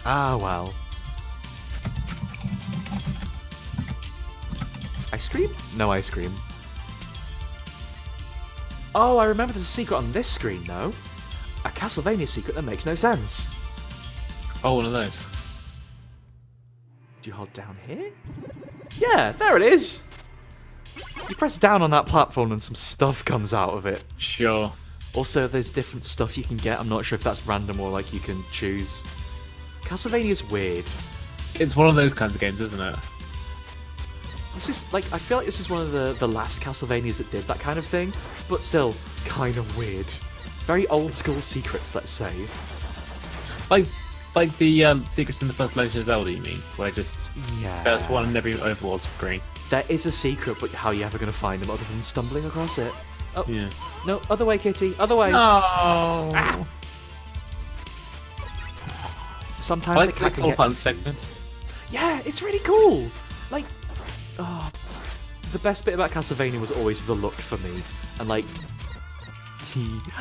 Ah, well. Ice cream? No ice cream. Oh, I remember there's a secret on this screen, though. A Castlevania secret that makes no sense. Oh, one of those. Do you hold down here? Yeah, there it is! You press down on that platform and some stuff comes out of it. Sure. Also, there's different stuff you can get. I'm not sure if that's random or like you can choose. Castlevania's weird. It's one of those kinds of games, isn't it? This is like I feel like this is one of the last Castlevanias that did that kind of thing, but still kind of weird. Very old school secrets, let's say. Like the secrets in the first Legend of Zelda, you mean? Where just Yeah. there's one in every overworld screen. There is a secret, but how are you ever going to find them other than stumbling across it? Oh, Yeah. no, other way, Kitty, other way. Oh. Sometimes I a like cat the can full get punch confused. segments. Yeah, it's really cool. Like, the best bit about Castlevania was always the look for me, and like,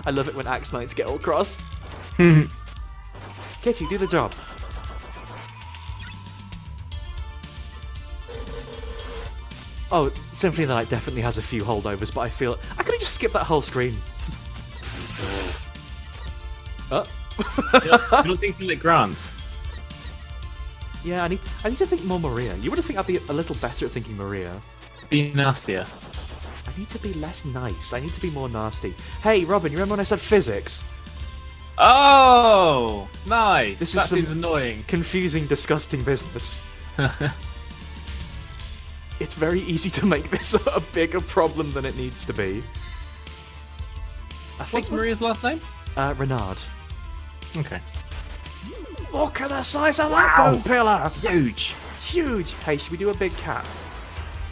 I love it when Axe Knights get all cross. Kitty, do the job. Oh, Symphony of the Night definitely has a few holdovers, but I feel I could have just skipped that whole screen. You're not thinking like Grant. Yeah, I need to think more Maria. You would have think I'd be a little better at thinking Maria. Be nastier. I need to be less nice. I need to be more nasty. Hey, Robin, you remember when I said physics? Oh, nice. This is that some- seems annoying. Confusing, disgusting business. It's very easy to make this a bigger problem than it needs to be. I think What's Maria's last name? Renard. Okay. Look at the size of that bone pillar! Huge. Huge! Hey, should we do a big cat?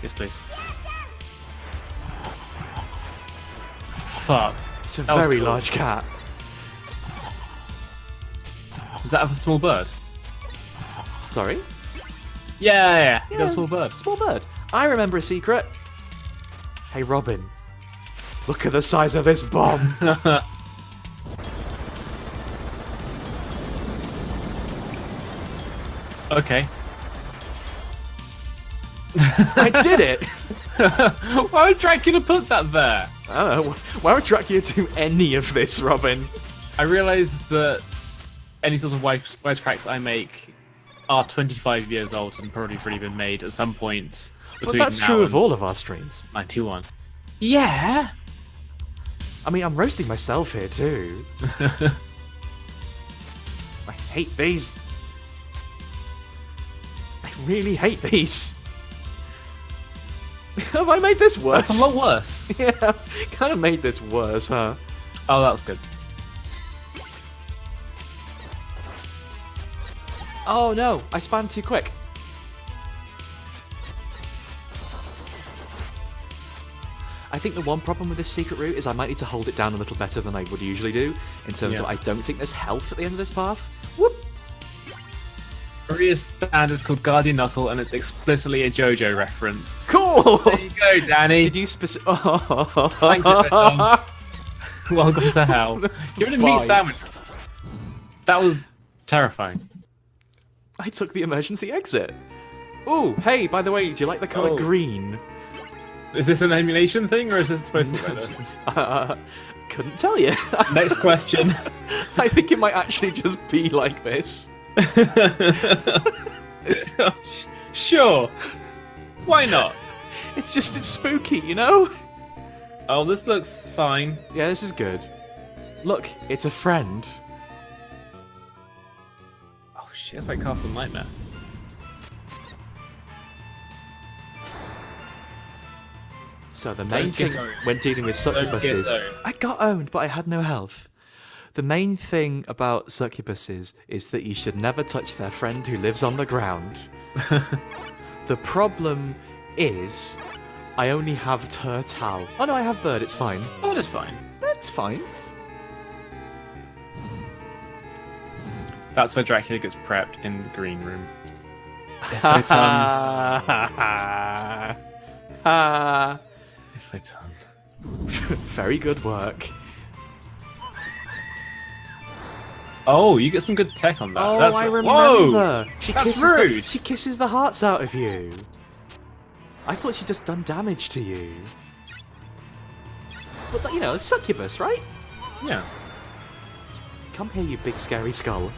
Yes, please. Fuck. It's a That was very cool. large cat. Is that a small bird? Sorry? Yeah. You got a small bird. Small bird. I remember a secret. Hey, Robin. Look at the size of this bomb. Okay. I did it! Why would Dracula put that there? I don't know. Why would Dracula do any of this, Robin? I realise that any sort of wisecracks I make are 25 years old and probably already been made at some point But between that's now true of and all of our streams. 91. Yeah. I mean, I'm roasting myself here too. I hate these. I really hate these. Have I made this worse? That's a lot worse. Yeah, kind of made this worse, huh? Oh, that was good. Oh no, I spammed too quick. I think the one problem with this secret route is I might need to hold it down a little better than I would usually do, in terms of Yeah. I don't think there's health at the end of this path. Whoop! Maria's stand is called Guardian Knuckle and it's explicitly a JoJo reference. Cool! There you go, Danny. Did you Oh. Thank you, Tom. Welcome to hell. Give it a meat Bye. sandwich. That was terrifying. I took the emergency exit. Ooh, hey, by the way, do you like the colour Oh. green? Is this an emulation thing or is this supposed to be like this? Couldn't tell you. Next question. I think it might actually just be like this. Sure. Why not? It's just, it's spooky, you know? Oh, this looks fine. Yeah, this is good. Look, it's a friend. Oh shit, it's like Castle Nightmare. So the main Don't get thing owned. when dealing with succubuses... Don't get owned. I got owned, but I had no health. The main thing about succubuses is that you should never touch their friend who lives on the ground. The problem is... I only have turtle. Oh no, I have bird, it's fine. Oh, that's fine. That's fine. That's where Dracula gets prepped in the green room. If I turn. Very good work. Oh, you get some good tech on that. Oh, That's I remember. Whoa! She That's kisses rude. she kisses the hearts out of you. I thought she'd just done damage to you. But you know, it's succubus, right? Yeah. Come here, you big scary skull.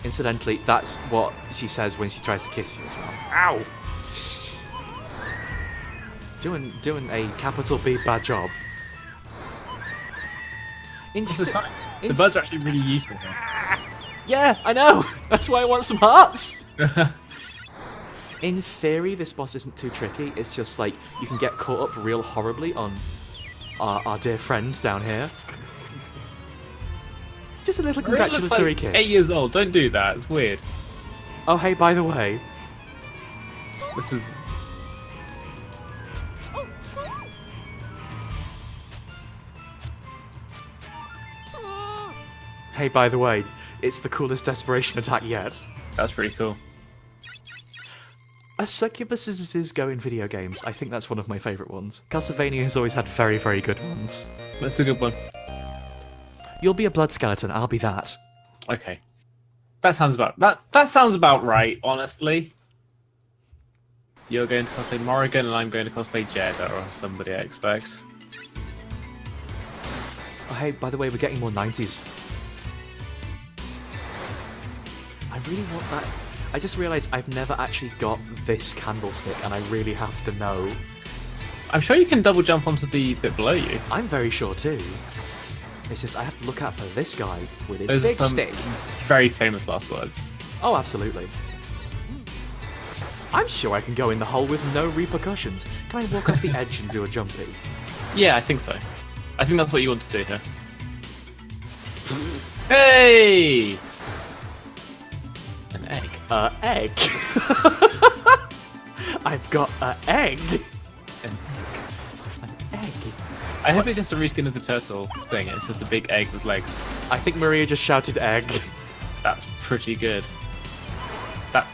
Incidentally, that's what she says when she tries to kiss you as well. Ow! Doing a capital B bad job. This is fine. The birds are actually really useful here. Yeah, I know! That's why I want some hearts! In theory, this boss isn't too tricky. It's just like, you can get caught up real horribly on our dear friends down here. Just a little It looks congratulatory like kiss. 8 years old. Don't do that. It's weird. Oh, hey, by the way, This is. hey, by the way, it's the coolest desperation attack yet. That's pretty cool. As succubuses go in video games, I think that's one of my favourite ones. Castlevania has always had very, very good ones. That's a good one. You'll be a blood skeleton, I'll be that. Okay. That sounds about that sounds about right, honestly. You're going to cosplay Morrigan and I'm going to cosplay Jeddah or somebody I expect. Oh, hey, by the way, we're getting more 90s. I really want that. I just realised I've never actually got this candlestick, and I really have to know. I'm sure you can double jump onto the bit below you. I'm very sure too. It's just I have to look out for this guy with his Those are big some stick. very famous last words. Oh, absolutely. I'm sure I can go in the hole with no repercussions. Can I walk off the edge and do a jumpy? Yeah, I think so. I think that's what you want to do here. Hey! An egg. Egg. I've got a egg. An Egg. I hope it's just a reskin of the turtle thing. It's just a big egg with legs. I think Maria just shouted egg. That's pretty good. That.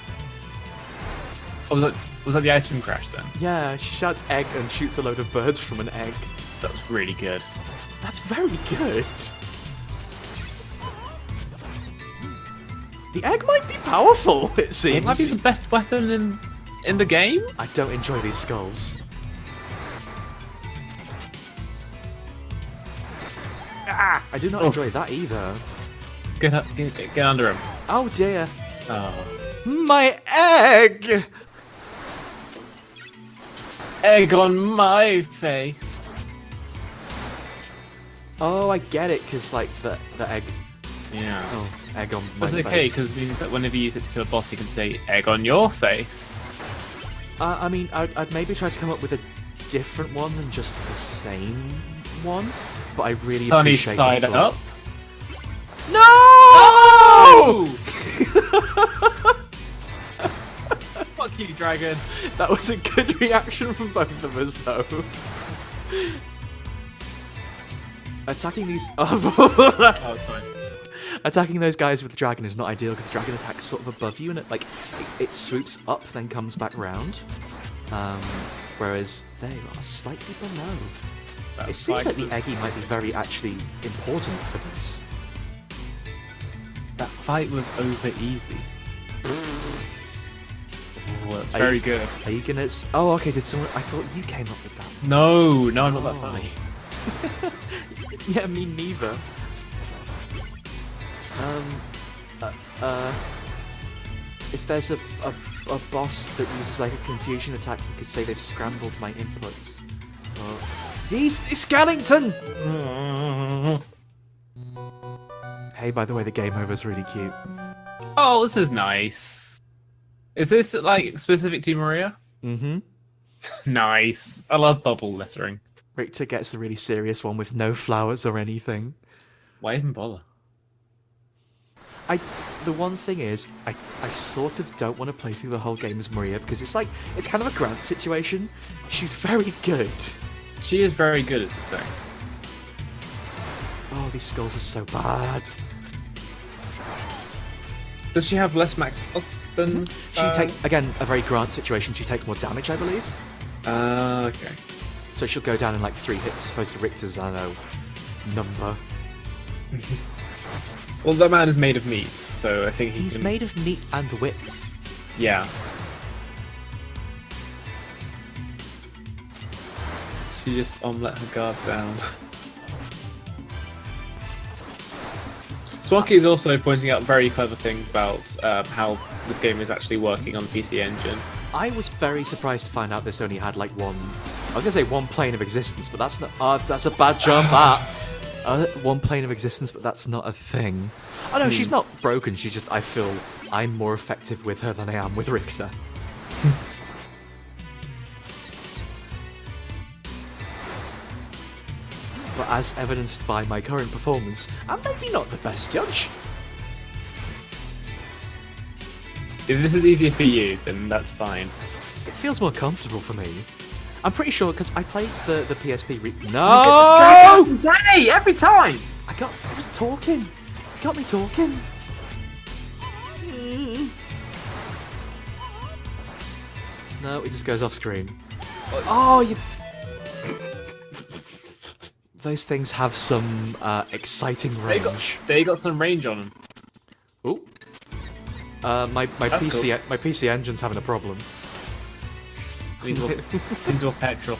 Oh, was that the ice cream crash then? Yeah, she shouts egg and shoots a load of birds from an egg. That was really good. That's very good. The egg might be powerful, it seems. It might be the best weapon in the game. I don't enjoy these skulls. Ah, I do not enjoy that either. Get under him. Oh dear. Oh. My egg! Egg on my face. Oh, I get it, because, like, the egg... Yeah. Oh, egg on my That's okay, face. because means that whenever you use it to kill a boss, you can say egg on your face. I mean, I'd maybe try to come up with a different one than just the same one, but I really Sunny appreciate side the thought. up. No! Fuck you, dragon. That was a good reaction from both of us, though. Attacking these... Oh, it's fine. Attacking those guys with the dragon is not ideal because the dragon attacks sort of above you and it swoops up then comes back round. Whereas they are slightly below. That It seems fight like the was- eggy might be very actually important for this. That fight was over easy. Oh, that's Are very you- good. Are you gonna... Oh, okay, did someone... I thought you came up with that. No, I'm not that funny. Yeah, me neither. If there's a a boss that uses like a confusion attack, you could say they've scrambled my inputs. He's Skellington! Hey, by the way, the game over's really cute. Oh, this is nice. Is this like specific to Maria? Mm-hmm. Nice. I love bubble lettering. Richter gets the really serious one with no flowers or anything. Why even bother? The one thing is, I sort of don't want to play through the whole game as Maria because it's kind of a Grant situation. She's very good. She is very good is the thing. Oh, these skulls are so bad. Does she have less max health than... Again, a very Grant situation. She takes more damage, I believe. Okay. So she'll go down in like 3 hits as opposed to Richter's, I don't know, number. Well, that man is made of meat, so I think He's made of meat and whips. Yeah. She just let her guard down. Swacky is also pointing out very clever things about how this game is actually working on the PC Engine. I was very surprised to find out this only had like one... I was going to say one plane of existence, but that's not... that's a bad jump, that! One plane of existence, but that's not a thing. Oh no, she's not broken, she's just... I feel I'm more effective with her than I am with Richter. But as evidenced by my current performance, I'm maybe not the best judge. If this is easier for you, then that's fine. It feels more comfortable for me. I'm pretty sure, because I played the PSP No! Danny, every time! I was talking. You got me talking. No, it just goes off screen. Oh, you... Those things have some exciting range. They got some range on them. Ooh. My PC cool. my PC engine's having a problem. Means more petrol.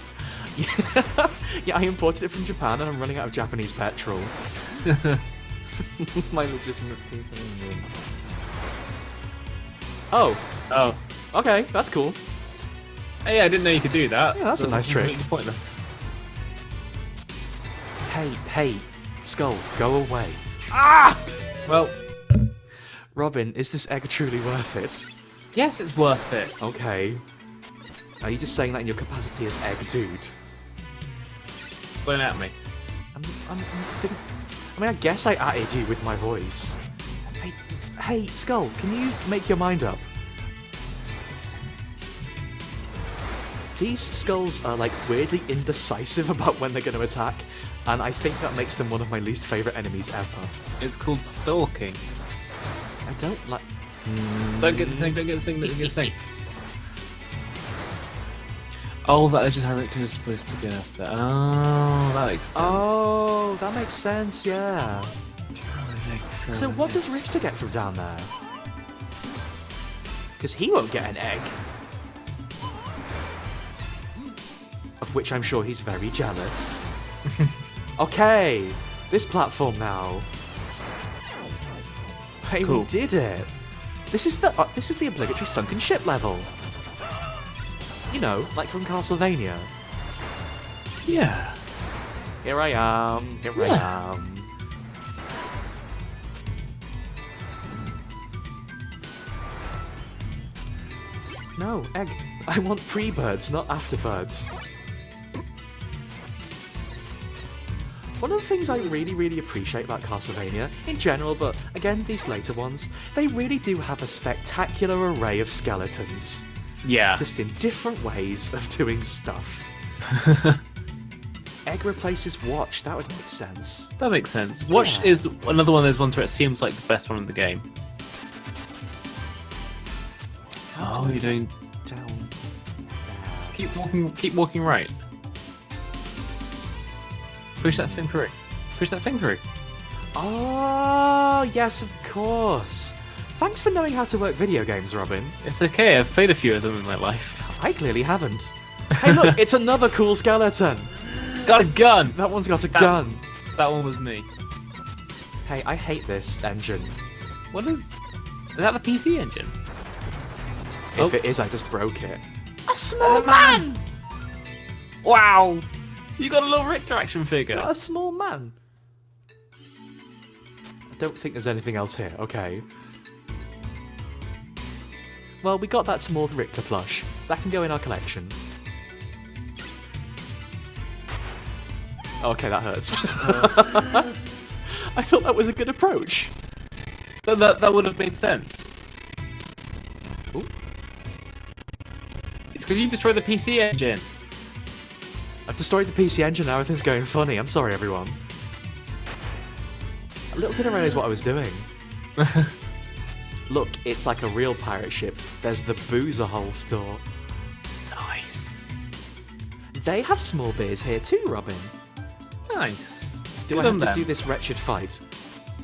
Yeah, I imported it from Japan and I'm running out of Japanese petrol. My legitimate PC engine. Oh, okay, that's cool. Hey, I didn't know you could do that. Yeah, that's a nice trick. Completely pointless. Hey, Skull, go away. Ah! Well, Robin, is this egg truly worth it? yes, it's worth it. Okay. Are you just saying that in your capacity as egg dude? Explain at me. I mean, I guess I added you with my voice. Hey, Skull, can you make your mind up? These skulls are like weirdly indecisive about when they're going to attack, and I think that makes them one of my least favourite enemies ever. It's called stalking. I don't like... Don't get the thing, don't get the thing, don't get the thing. Oh, that is just how Richter is supposed to get us there. Oh, that makes sense. Oh, that makes sense, yeah. So what does Richter get from down there? Because he won't get an egg. Of which I'm sure he's very jealous. Okay, this platform now. Hey, cool. We did it. This is the obligatory sunken ship level. You know, like from Castlevania. Yeah. Here I am. Here I am. No, egg. I want pre-birds, not afterbirds. One of the things I really appreciate about Castlevania, in general, but again, these later ones, they really do have a spectacular array of skeletons. Yeah. Just in different ways of doing stuff. Egg replaces Watch, that would make sense. That makes sense. Watch is another one of those ones where it seems like the best one in the game. Oh, you're doing down there. Keep walking right. Push that thing through. Push that thing through. Oh, yes, of course. Thanks for knowing how to work video games, Robin. It's okay, I've played a few of them in my life. I clearly haven't. Hey, look, it's another cool skeleton. It's got a gun! That one's got a gun. That one was me. Hey, I hate this engine. What is... Is that the PC engine? If it is, I just broke it. A small man! Wow! You got a little Richter action figure. A small man. I don't think there's anything else here. Okay. Well, we got that small Richter plush. That can go in our collection. Okay, that hurts. I thought that was a good approach. That would have made sense. Ooh. It's because you destroyed the PC engine. I've destroyed the PC engine, now everything's going funny. I'm sorry, everyone. Little did I realise what I was doing. Look, it's like a real pirate ship. There's the Boozer Hole store. Nice. They have small beers here too, Robin. Nice. Do I have to do this wretched fight?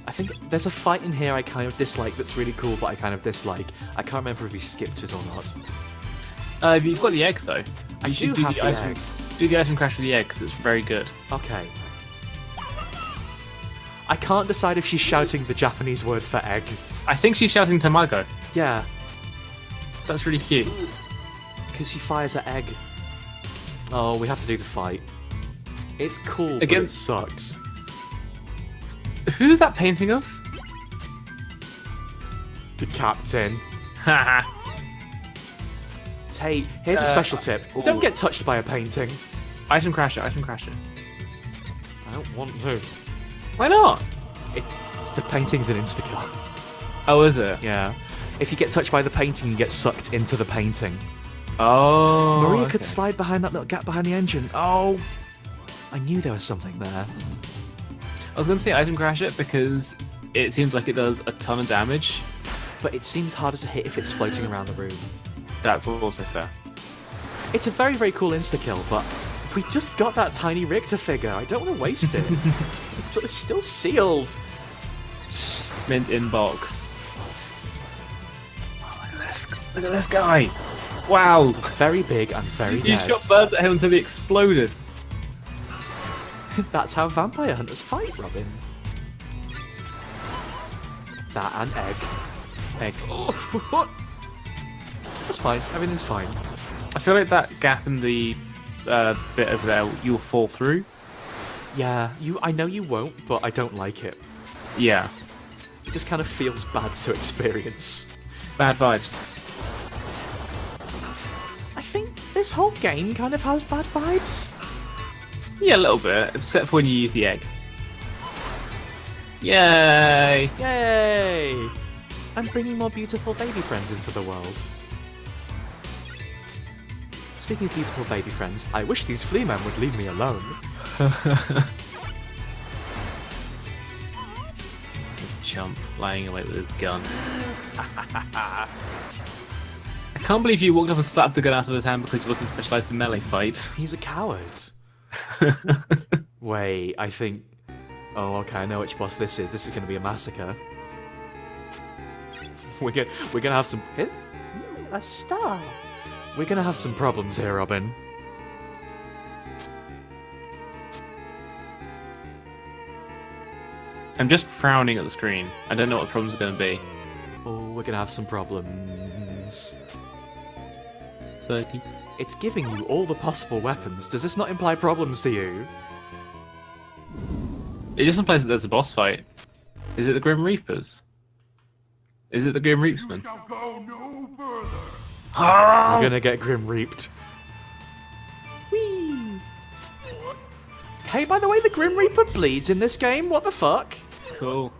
I think there's a fight in here I kind of dislike that's really cool, but I kind of dislike. I can't remember if we skipped it or not. You've got the egg, though. I do have the egg. Do the item crash with the egg, because it's very good. Okay. I can't decide if she's shouting the Japanese word for egg. I think she's shouting Tamago. Yeah. That's really cute. Because she fires an egg. Oh, we have to do the fight. It's cool, but it sucks. Who's that painting of? The captain. Haha. Hey, here's a special tip. Don't get touched by a painting. Item crash it, item crash it. I don't want to. Why not? The painting's an insta-kill. Oh, is it? Yeah. If you get touched by the painting, you get sucked into the painting. Oh. Maria could slide behind that little gap behind the engine. Oh. I knew there was something there. I was going to say item crash it because it seems like it does a ton of damage. But it seems harder to hit if it's floating around the room. That's also fair. It's a very, very cool insta-kill, but we just got that tiny Richter figure. I don't want to waste it. It's still sealed. Mint inbox. Oh, look at this guy. Wow. It's very big and very You dead. shot birds at him until he exploded. That's how vampire hunters fight, Robin. That and egg. Egg. Oh, that's fine. Everything's fine. I feel like that gap in the bit over there, you'll fall through. Yeah, I know you won't, but I don't like it. Yeah. It just kind of feels bad to experience. Bad vibes. I think this whole game kind of has bad vibes. Yeah, a little bit, except for when you use the egg. Yay! Yay! I'm bringing more beautiful baby friends into the world. Speaking of beautiful baby friends, I wish these flea men would leave me alone. This chump lying away with his gun. I can't believe you walked up and slapped the gun out of his hand because he wasn't specialised in melee fights. He's a coward. Wait, I think... Oh, okay, I know which boss this is. This is going to be a massacre. We're gonna have some... A star! We're gonna have some problems here, Robin. I'm just frowning at the screen. I don't know what the problems are going to be. Oh, we're gonna have some problems. 30. It's giving you all the possible weapons. Does this not imply problems to you? It just implies that there's a boss fight. Is it the Grim Reapers? Is it the Grim Reapsmen? We're gonna get Grim Reaped. Whee! Hey, by the way, the Grim Reaper bleeds in this game. What the fuck? Cool.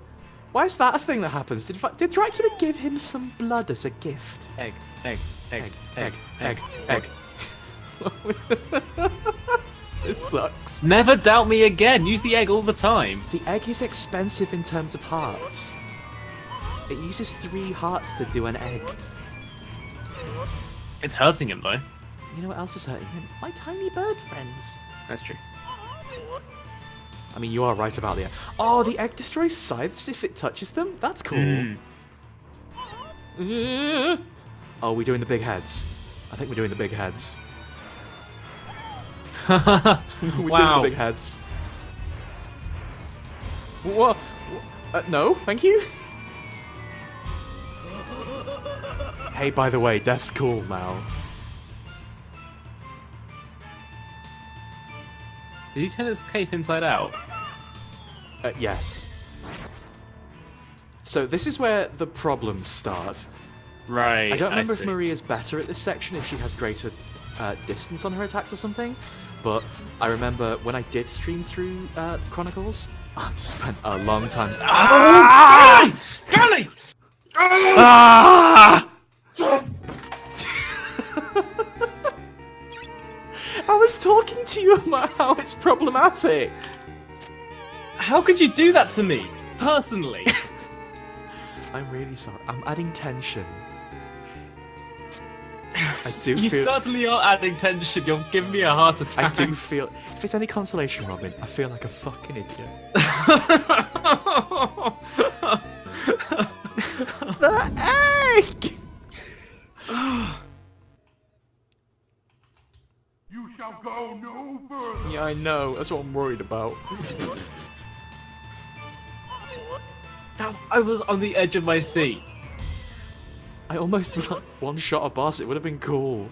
Why is that a thing that happens? Did Dracula give him some blood as a gift? Egg, egg, egg, Egg, egg, egg. This sucks. Never doubt me again. Use the egg all the time. The egg is expensive in terms of hearts. It uses 3 hearts to do an egg. It's hurting him though. You know what else is hurting him? My tiny bird friends. That's true. I mean, you are right about the egg. Oh, the egg destroys scythes if it touches them? That's cool. Oh, we're doing the big heads. I think we're doing the big heads. We're doing the big heads. What? No, thank you. Hey, by the way, that's cool, Mal. Did he turn his cape inside out? Yes. So this is where the problems start. Right. I don't remember if see. Maria's better at this section, if she has greater distance on her attacks or something, but I remember when I did stream through Chronicles, I spent a long time... Golly! Ah! I was talking to you about how it's problematic. How could you do that to me? Personally? I'm really sorry. I'm adding tension. I do You feel... certainly are adding tension. You're giving me a heart I attack. do feel... If it's any consolation, Robin, I feel like a fucking idiot. The egg! You shall go no further. Yeah, I know. That's what I'm worried about. I was on the edge of my seat. I almost one-shot a boss. It would have been cool.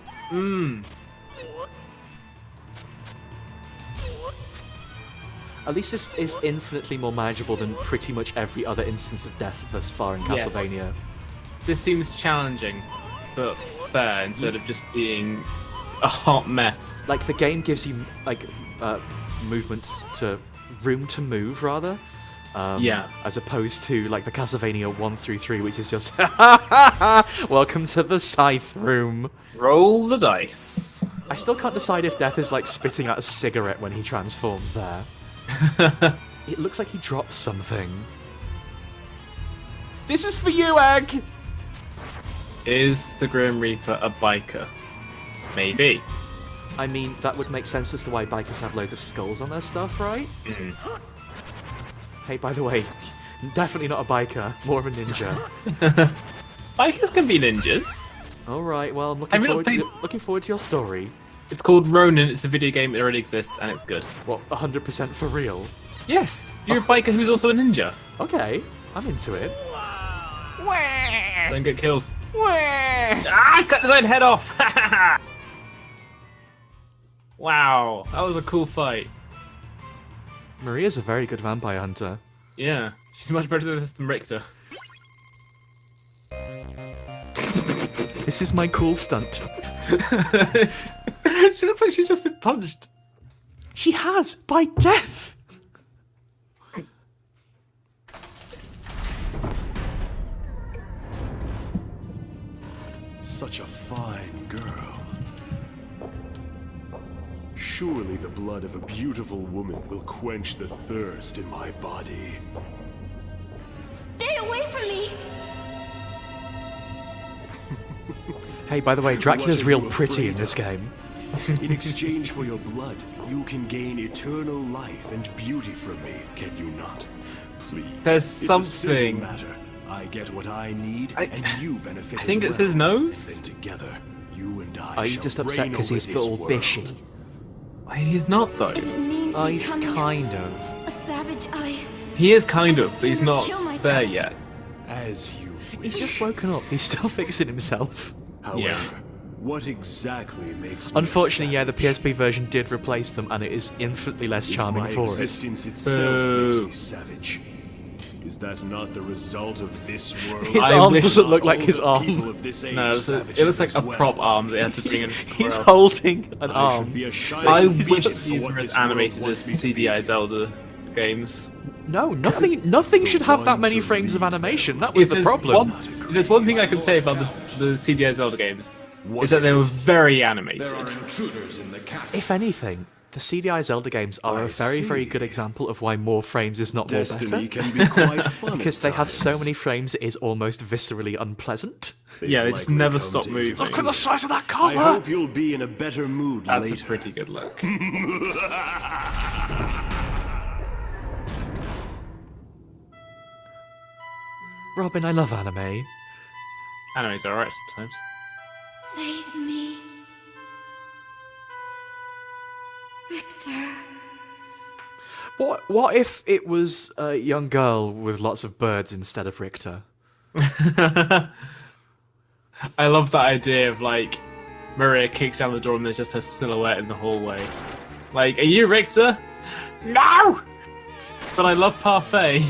At least this is infinitely more manageable than pretty much every other instance of death thus far in Yes. Castlevania. This seems challenging, but fair instead of just being a hot mess. Like, the game gives you, like, movements to... room to move, rather. Yeah. As opposed to, like, the Castlevania 1 through 3, which is just... Welcome to the Scythe Room. Roll the dice. I still can't decide if Death is, like, spitting out a cigarette when he transforms there. It looks like he drops something. This is for you, Egg! Is the Grim Reaper a biker? Maybe. I mean, that would make sense as to why bikers have loads of skulls on their stuff, right? Hey, by the way, definitely not a biker, more of a ninja. Bikers can be ninjas. Alright, well, I'm Have you not looking forward to your story. It's called Ronin. It's a video game that already exists, and it's good. What, 100% for real? Yes, you're a biker who's also a ninja. Okay, I'm into it. Don't get killed. Ah! Cut his own head off. Wow, that was a cool fight. Maria's a very good vampire hunter. Yeah, she's much better than this than Richter. This is my cool stunt. She looks like she's just been punched. She has, by Death! Such a fine girl. Surely the blood of a beautiful woman will quench the thirst in my body. Stay away from me! Hey, by the way, Dracula's What are real you pretty in afraid this of? game. In exchange for your blood, you can gain eternal life and beauty from me, can you not? Please. There's it's a something- simple matter. I get what I need, and you benefit I think as it's well. his nose. Then together, you and I Are you shall just upset reign because over he's this all world. bishy? He's not though. If it means Oh, he's becoming kind of. a savage, He is kind of, but he's Kill not myself. there yet. As you wish. He's just woken up. He's still fixing himself. However, what exactly makes me Unfortunately, yeah, the savage? PSP version did replace them, and it is infinitely less charming My for it. existence itself makes Boo. me savage. Is that not the result of this world? His I arm wish- doesn't look like All his the arm. people of this age No, it savages looks like as a well. prop arm they had to bring in. somewhere He's else. holding an I should arm. be ashamed I of wish myself these for were what as this world animated as wants me to be. CDI Zelda games. No, nothing should have that many one to frames of lead animation. them. That was If the there's problem. If there's one thing I can say about the CDI Zelda games, is that they were very animated. intruders in the castle. If anything, the CDI Zelda games are I a very, very see. good example of why more frames is not more Destiny better. can be quite fun Because at they have so times. many frames, it is almost viscerally unpleasant. They've Yeah, they just likely never come stop to moving. enjoy Look at the it. size of that I collar! hope you'll be in a better mood That's later. a pretty good look. Robin, I love anime. Anime's alright sometimes. Save me. Victor. What if it was a young girl with lots of birds instead of Richter? I love that idea of like Maria kicks down the door and there's just her silhouette in the hallway. Like, are you Richter? No! But I love Parfait.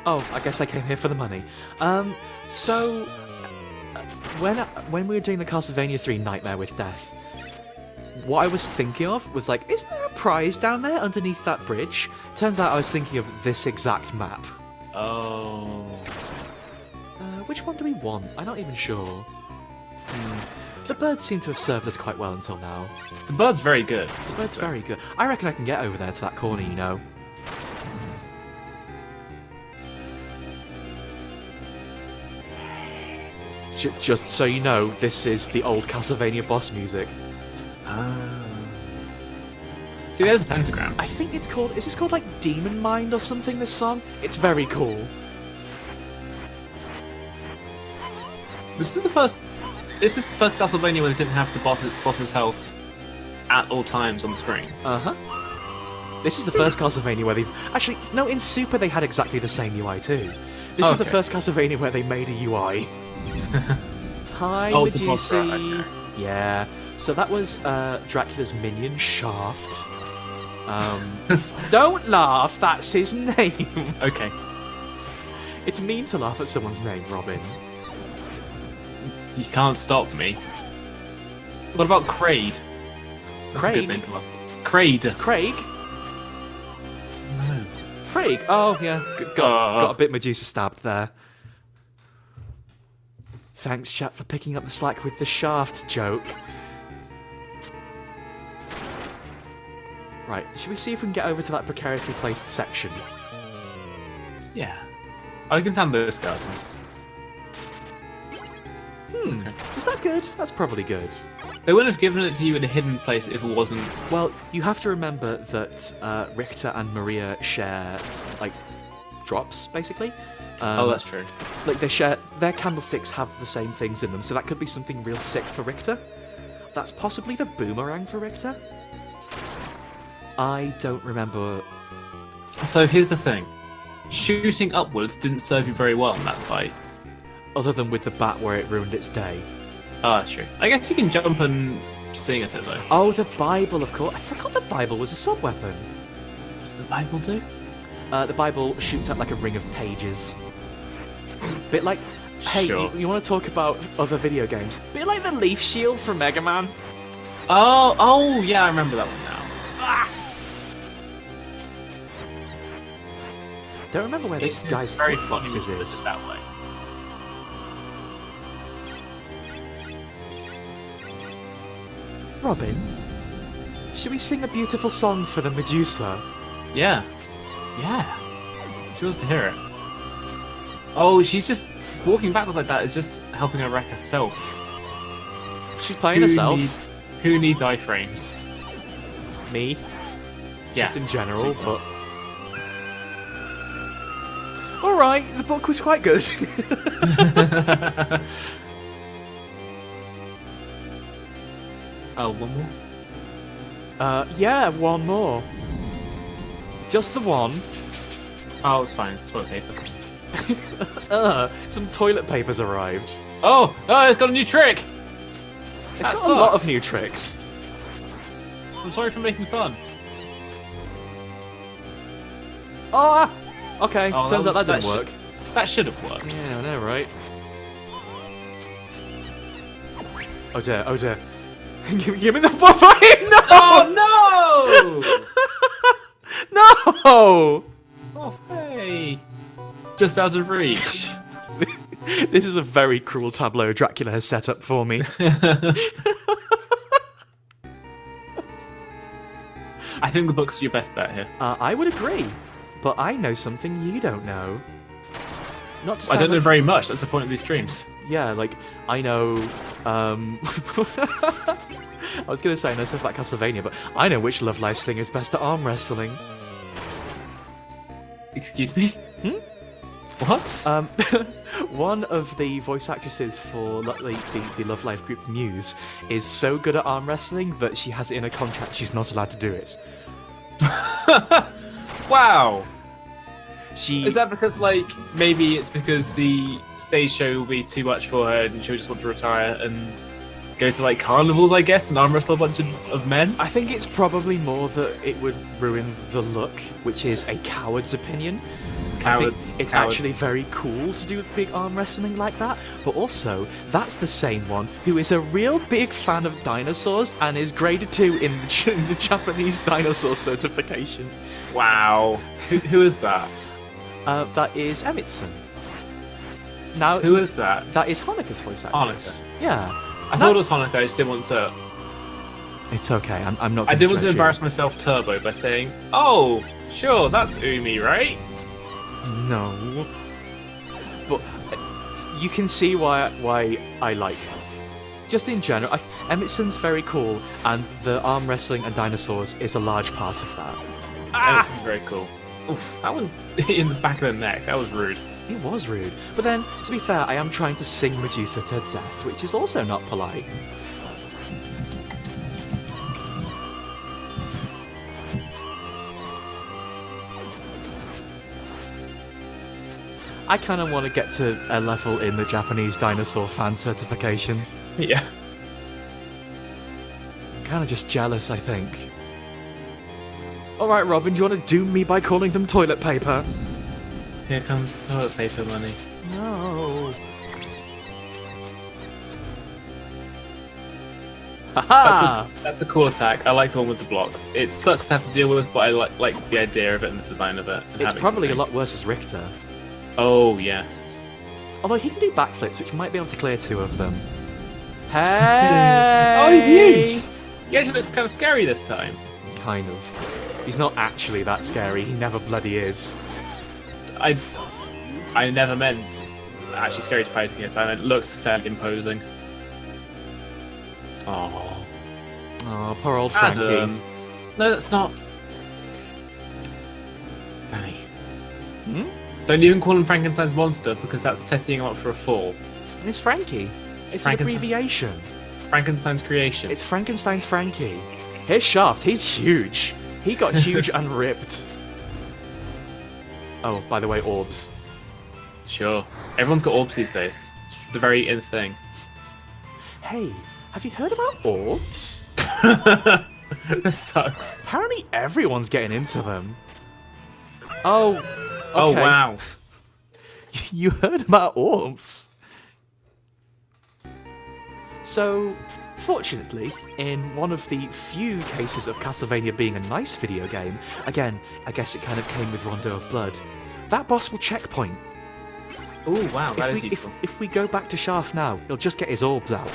Oh, I guess I came here for the money. So when we were doing the Castlevania 3 Nightmare with Death, what I was thinking of was like, is there a prize down there underneath that bridge? Turns out I was thinking of this exact map. Oh. Which one do we want? I'm not even sure. The birds seem to have served us quite well until now. The bird's very good. The bird's very good. I reckon I can get over there to that corner, you know. Just so you know, this is the old Castlevania boss music. See, there's a pentagram. I think it's called... Is this called, like, Demon Mind or something, this song? It's very cool. This is the first... Is this the first Castlevania where they didn't have the boss's health at all times on the screen? Uh-huh. This is the first Castlevania where they've... Actually, no, in Super they had exactly the same UI too. This is the first Castlevania where they made a UI. Hi, Oh, it's a boss Medusa. rat, okay. Yeah. So that was Dracula's minion, Shaft. Don't laugh, that's his name. Okay. It's mean to laugh at someone's name, Robin. You can't stop me. What about Kraid? That's a good Craig? name to laugh at. Kraid. Craig? No. Craig? Oh, yeah. Got a bit Medusa stabbed there. Thanks, chat, for picking up the slack with the Shaft joke. Right, should we see if we can get over to that precariously placed section? Yeah. I can stand those skeletons. Is that good? That's probably good. They wouldn't have given it to you in a hidden place if it wasn't... Well, you have to remember that Richter and Maria share, like, drops, basically. oh, that's true. Like, they share... Their candlesticks have the same things in them, so that could be something real sick for Richter. That's possibly the boomerang for Richter. I don't remember... So here's the thing. Shooting upwards didn't serve you very well in that fight. Other than with the bat where it ruined its day. Oh, that's true. I guess you can jump and sing at it, though. Oh, the Bible, of course. I forgot the Bible was a sub-weapon. What does the Bible do? The Bible shoots out like a ring of pages. Bit like... Hey, Sure. you want to talk about other video games? Bit like the Leaf Shield from Mega Man. Oh, yeah, I remember that one now. Don't remember where this It's guy's very funny when hitboxes you put is. it that way. Robin, should we sing a beautiful song for the Medusa? Yeah. Yeah. She wants to hear it. Oh, she's just walking backwards like that is just helping her wreck herself. She's playing herself. Who needs iframes? Me. Yeah. Just in general, but... Alright, the book was quite good. Oh, one more? Yeah, one more. Just the one. Oh, it's fine. It's toilet paper. Some toilet paper's arrived. Oh, it's got a new trick. It's That got a lot of sucks. new tricks. I'm sorry for making fun. Ah! Okay, Oh, turns out that didn't should- work. That should have worked. Yeah, I know, right? Oh dear, oh dear. Give me the buffet! No! Oh No! no! Oh hey! Just out of reach. This is a very cruel tableau Dracula has set up for me. I think the book's your best bet here. I would agree, but I know something you don't know. Not to I don't know like- very much. That's the point of these streams. Yeah, like, I know, I was gonna say I know stuff about Castlevania, but I know which Love Life singer is best at arm wrestling. Excuse me? What? One of the voice actresses for the Love Life group Muse is so good at arm wrestling that she has it in her contract she's not allowed to do it. Wow! Is that because, like, maybe it's because the stage show will be too much for her and she'll just want to retire and go to, like, carnivals, I guess, and arm wrestle a bunch of men? I think it's probably more that it would ruin the look, which is a coward's opinion. I think it's actually very cool to do big arm wrestling like that, but also, that's the same one who is a real big fan of dinosaurs and is grade 2 in the Japanese dinosaur certification. Wow. Who is that? That is Emmitsson. Now, Who is that? That is Haneka's voice actress. Yeah. I thought it was Hanukkah, I just didn't want to... It's okay, I'm not I gonna didn't want to judge embarrass myself turbo by saying, oh, sure, that's Umi, right? No. But you can see why I like her. Just in general, Emmitsson's very cool, and the arm wrestling and dinosaurs is a large part of that. That was very cool. Oof, that one in the back of the neck, that was rude. It was rude. But then, to be fair, I am trying to sing Medusa to death, which is also not polite. I kind of want to get to a level in the Japanese dinosaur fan certification. Yeah. Kind of just jealous, I think. Alright, Robin, do you want to doom me by calling them toilet paper? Here comes the toilet paper money. No. Haha! That's a cool attack. I like the one with the blocks. It sucks to have to deal with, but I like the idea of it and the design of it. It's probably a lot worse as Richter. Oh, yes. Although he can do backflips, which might be able to clear 2 of them. Hey! Oh, he's huge! He actually looks kind of scary this time. Kind of. He's not actually that scary. He never bloody is. I never meant actually scary to fight against. I meant it looks fairly imposing. Oh. Oh, poor old Frankie. No, that's not. Danny. Hmm? Don't even call him Frankenstein's monster because that's setting him up for a fall. It's Frankie. It's an abbreviation. Frankenstein's creation. It's Frankenstein's Frankie. Here's Shaft. He's huge. He got huge and ripped. Oh, by the way, orbs. Sure. Everyone's got orbs these days. It's the very in thing. Hey, have you heard about orbs? This sucks. Apparently everyone's getting into them. Oh, okay. Oh, wow. You heard about orbs? So, fortunately, in one of the few cases of Castlevania being a nice video game, again, I guess it kind of came with Rondo of Blood, that boss will checkpoint. Oh, wow, that is useful. If we go back to Shaft now, he'll just get his orbs out.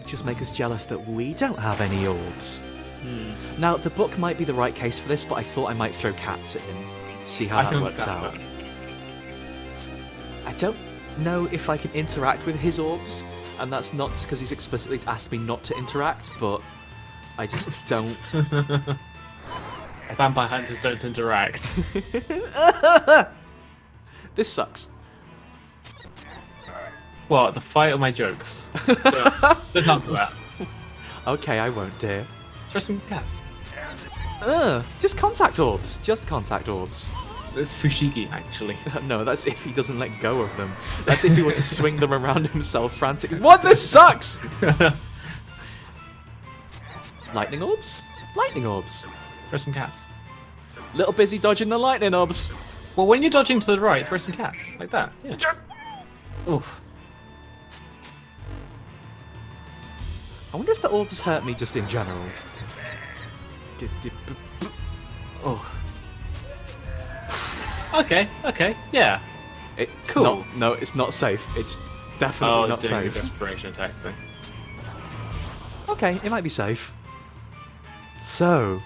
Just make us jealous that we don't have any orbs. Now, the book might be the right case for this, but I thought I might throw cats at him. See how that works out. That. I don't know if I can interact with his orbs, and that's not because he's explicitly asked me not to interact, but I just don't. Vampire hunters don't interact. This sucks. What? The fight or my jokes? Don't answer that. Okay, I won't, dear. Throw some cats. Just contact orbs. Just contact orbs. It's Fushigi, actually. No, that's if he doesn't let go of them. That's if he were to swing them around himself frantically. What? This sucks! Lightning orbs? Lightning orbs. Throw some cats. Little busy dodging the lightning orbs. Well, when you're dodging to the right, throw some cats. Like that. Yeah. Oof. I wonder if the orbs hurt me just in general. Oh. Okay, yeah. It's Cool. No, it's not safe. It's definitely not doing a safe. desperation attack thing. Okay, it might be safe. So,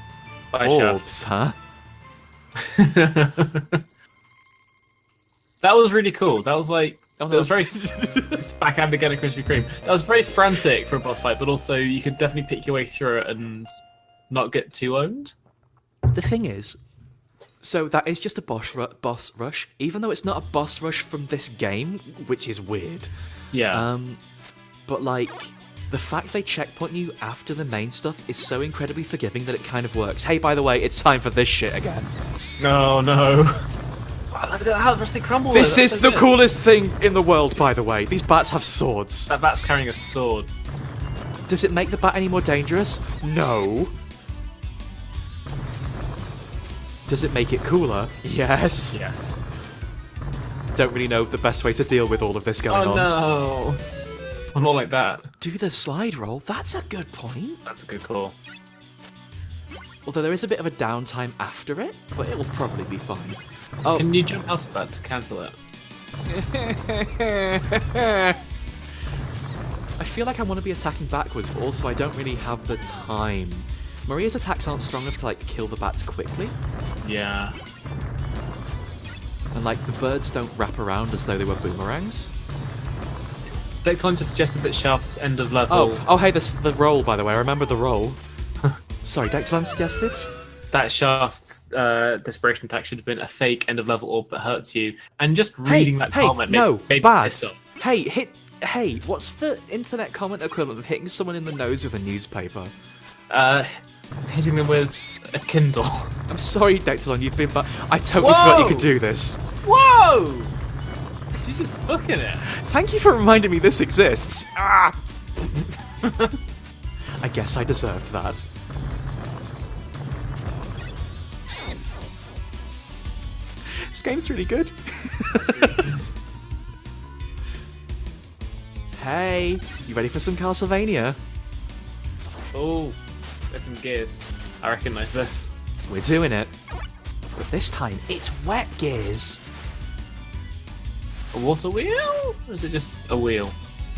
Bye, orbs, huh? That was really cool. That was like... Oh, That no. was very... just backhand again at Krispy Kreme. That was very frantic for a boss fight, but also you could definitely pick your way through it and not get too owned. The thing is, so that is just a boss rush, even though it's not a boss rush from this game, which is weird. Yeah. But like, The fact they checkpoint you after the main stuff is so incredibly forgiving that it kind of works. Hey, by the way, it's time for this shit again. No, no. Oh, look at how much they crumble. This That's is so the good. coolest thing in the world, by the way. These bats have swords. That bat's carrying a sword. Does it make the bat any more dangerous? No. Does it make it cooler? Yes. Yes. Don't really know the best way to deal with all of this going Oh on. no. I'm not like that. Do the slide roll? That's a good point. That's a good call. Although there is a bit of a downtime after it, but it'll probably be fine. Oh, Can you jump out of that to cancel it? I feel like I want to be attacking backwards, but also I don't really have the time. Maria's attacks aren't strong enough to like kill the bats quickly, Yeah. and like the birds don't wrap around as though they were boomerangs. Decton just suggested that Shaft's end of level. Oh, hey, the roll, by the way. I remember the roll. Sorry, Declan suggested? That Shaft's desperation attack should have been a fake end of level orb that hurts you. And just reading that comment no, made bad. me pissed off. Hey, what's the internet comment equivalent of hitting someone in the nose with a newspaper? Hitting them with a Kindle. I'm sorry, Declan, you've been I totally forgot you could do this. Whoa! She's just booking it. Thank you for reminding me this exists. Ah! I guess I deserved that. This game's really good. Hey, you ready for some Castlevania? Oh, there's some gears. I recognise this. We're doing it. But this time, it's wet gears. A water wheel? Or is it just a wheel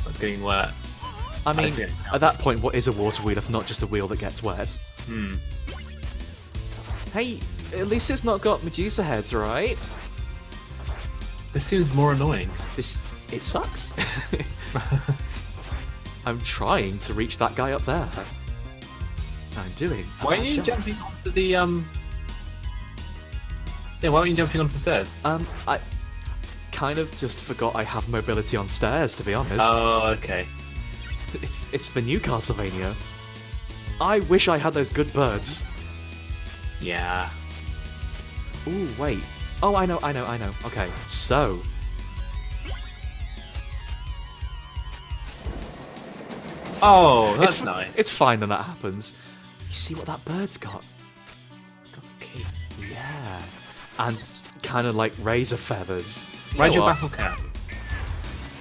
that's getting wet? I mean, think it at that point, what is a water wheel if not just a wheel that gets wet? Hey, at least it's not got Medusa heads, right? This seems more annoying. It sucks. I'm trying to reach that guy up there. I'm doing. a Why bad are you job. jumping onto the Yeah, why aren't you jumping onto the stairs? I kind of just forgot I have mobility on stairs, to be honest. Oh, okay. It's the new Castlevania. I wish I had those good birds. Yeah. Ooh, wait. Oh, I know. Okay, so. Oh, that's it's, nice. It's fine when that happens. You see what that bird's got? Okay. Yeah. And kind of like razor feathers. You Ride know your what? battle cap.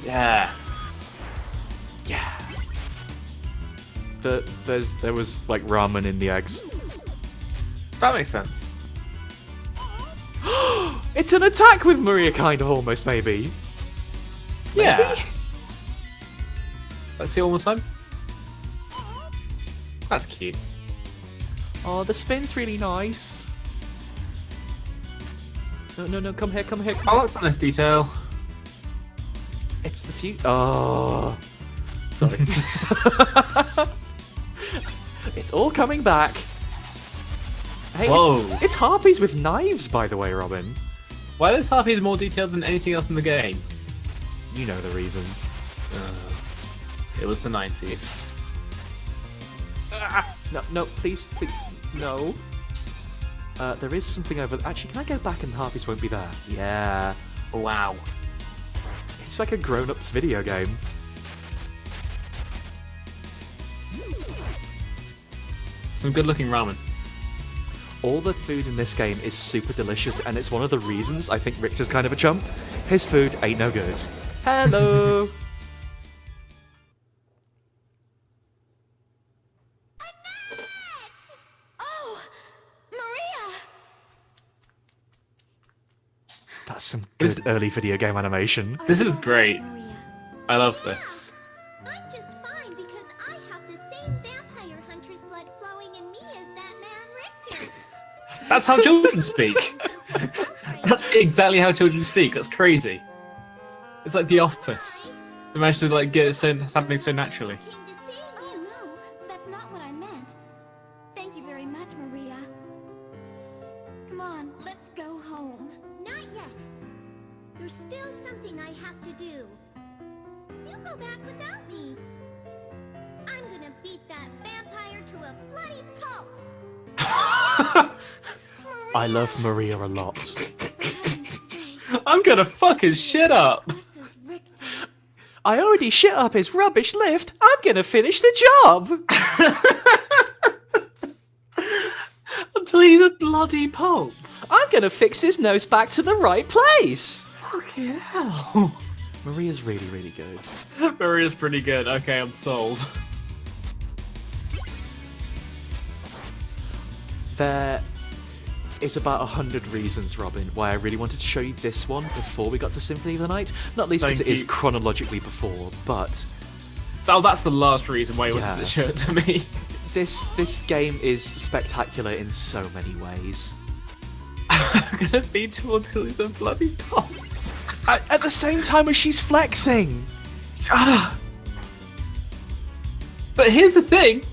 Yeah. Yeah. There was like ramen in the eggs. That makes sense. It's an attack with Maria, kind of almost, maybe. Yeah. Let's see it one more time. That's cute. Oh, the spin's really nice. No, come here. Oh, that's a nice detail. It's the future. Oh. Sorry. It's all coming back. Hey, Whoa. It's harpies with knives, by the way, Robin. Why are those harpies more detailed than anything else in the game? You know the reason. It was the 90s. No, please, no. There is something over. Actually, can I go back and harpies won't be there? Yeah. Wow. It's like a grown-ups video game. Some good-looking ramen. All the food in this game is super delicious, and it's one of the reasons I think Richter's kind of a chump. His food ain't no good. Hello! Oh, Maria! That's some good early video game animation. This is great. Maria. I love this. I'm just fine because I have the same vampire hunter's blood flowing in me as that man Richter. That's how children speak. That's exactly how children speak. That's crazy. It's like The Office. They managed to like get it something so naturally. Came to save you. Oh no, that's not what I meant. Thank you very much, Maria. Come on, let's go home. Not yet. There's still something I have to do. You go back without me. a bloody pulp. I love Maria a lot. I'm gonna fuck his shit up. Mrs. Richter. I already shit up his rubbish lift. I'm gonna finish the job. Until he's a bloody pulp. I'm gonna fix his nose back to the right place. Fucking hell. Maria's really, really good. Maria's pretty good. Okay, I'm sold. There is about 100 reasons, Robin, why I really wanted to show you this one before we got to Symphony of the Night. Not least because it is chronologically before, but... Oh, that's the last reason why you wanted Yeah. to show it to me. This game is spectacular in so many ways. I'm gonna beat him until he's a bloody pulp. At the same time as she's flexing! But here's the thing.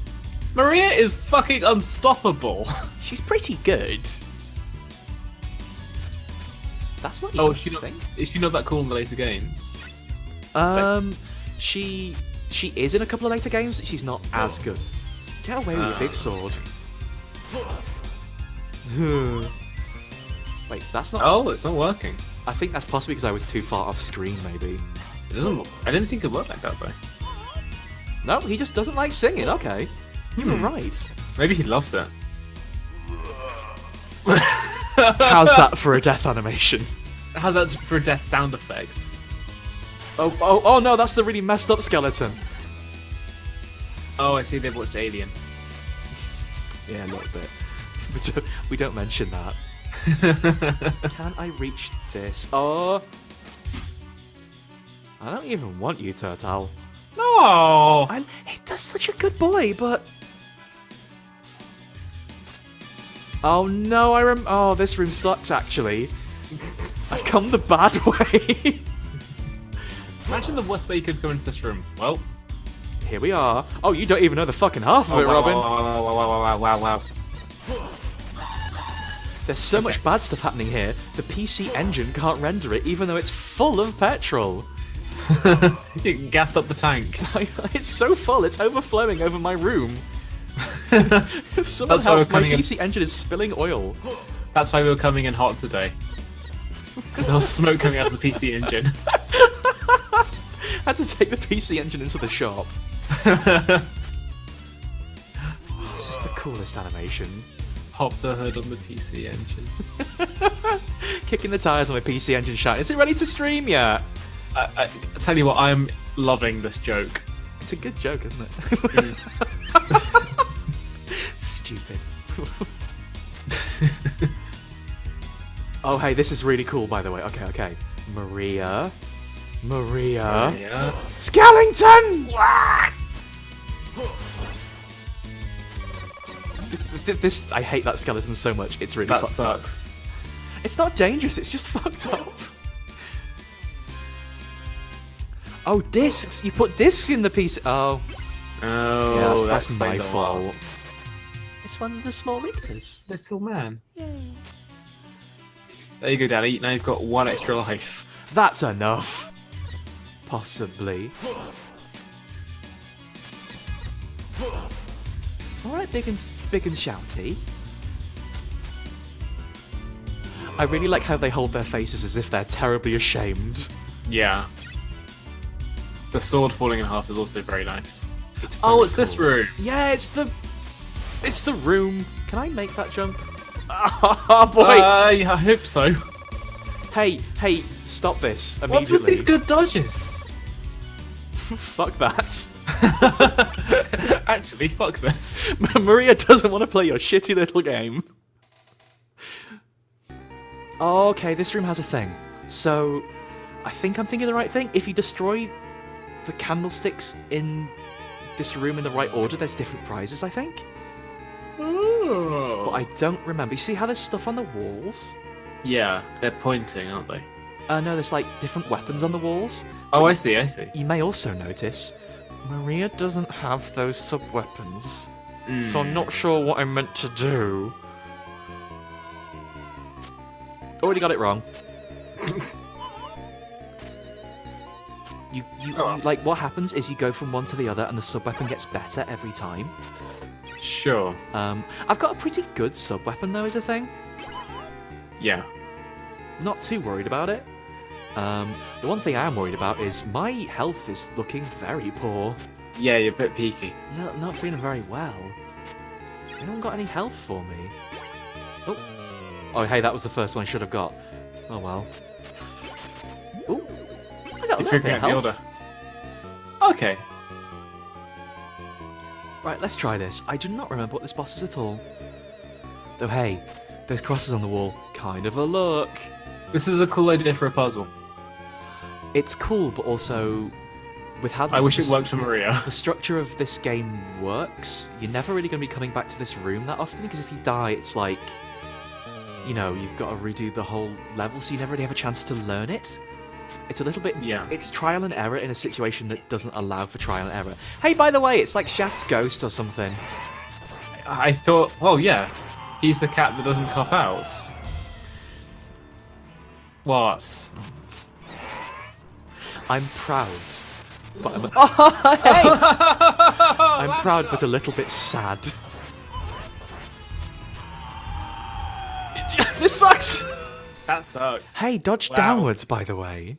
Maria is fucking unstoppable. She's pretty good. That's not even Oh, a thing. is she not that cool in the later games? She is in a couple of later games. She's not as good. Get away with your big sword. Wait, that's not. Oh, it's not working. I think that's possibly because I was too far off screen. Maybe. It doesn't. I didn't think it worked like that though. No, he just doesn't like singing. Okay, you were right. Maybe he loves it. How's that for a death animation? How's that for death sound effects? Oh no, that's the really messed up skeleton. Oh, I see. They've watched Alien. Yeah, a little bit. We don't mention that. Can I reach this? Oh, I don't even want you, Turtle. No. That's such a good boy, but oh no, oh, this room sucks. Actually, I've come the bad way. Imagine the worst way you could go into this room. Well, here we are. Oh, you don't even know the fucking half of it, Robin. Wow. There's so much bad stuff happening here. The PC engine can't render it, even though it's full of petrol. You gassed up the tank. It's so full, it's overflowing over my room. Somehow my PC engine is spilling oil. That's why we were coming in hot today. Because there was smoke coming out of the PC engine. Had to take the PC engine into the shop. It's just the coolest animation. Pop the hood on the PC engine. Kicking the tires on my PC engine, shouting, "Is it ready to stream yet?" I tell you what, I am loving this joke. It's a good joke, isn't it? Stupid. Oh, hey, this is really cool, by the way. Okay. Maria. Yeah. Skellington! This, I hate that skeleton so much. It's really fucked sucks. up. It's not dangerous. It's just fucked up. Oh, discs! You put discs in the piece. Oh. Oh, Yeah, that's my played a fault. while. It's one of the small Richters. Little man. There you go, Daddy. Now you've got one extra life. That's enough. Possibly. Alright, big and shouty. I really like how they hold their faces as if they're terribly ashamed. Yeah. The sword falling in half is also very nice. It's this cool. room. Yeah, it's the room. Can I make that jump? Oh boy! Yeah, I hope so. Hey, stop this immediately. What's with these good dodges? Fuck that. Actually, fuck this. Maria doesn't want to play your shitty little game. Okay, this room has a thing. So, I think I'm thinking the right thing. If you destroy the candlesticks in this room in the right order, there's different prizes, I think. Ooh. But I don't remember. You see how there's stuff on the walls? Yeah, they're pointing, aren't they? No, there's like different weapons on the walls. Oh, I see. You may also notice Maria doesn't have those sub-weapons. So I'm not sure what I meant to do. Already got it wrong. Like, what happens is you go from one to the other and the sub-weapon gets better every time. Sure. I've got a pretty good sub-weapon, though, is a thing. Yeah. Not too worried about it. The one thing I am worried about is my health is looking very poor. Yeah, you're a bit peaky. Not feeling very well. Anyone got any health for me? Oh. Oh, hey, that was the first one I should have got. Oh, well. Ooh. I got a little bit of health. Okay. Right, let's try this. I do not remember what this boss is at all. Though, hey, those crosses on the wall, kind of a look. This is a cool idea for a puzzle. It's cool, but also with how I wish it worked for Maria. The structure of this game works. You're never really going to be coming back to this room that often, because if you die, it's like, you know, you've got to redo the whole level, so you never really have a chance to learn it. It's a little bit... Yeah. It's trial and error in a situation that doesn't allow for trial and error. Hey, by the way, it's like Shaft's ghost or something. I thought, well, yeah, he's the cat that doesn't cop out. What? I'm proud, but I'm... Oh, hey! I'm proud, but a little bit sad. This sucks! That sucks. Hey, dodge Wow. downwards, by the way.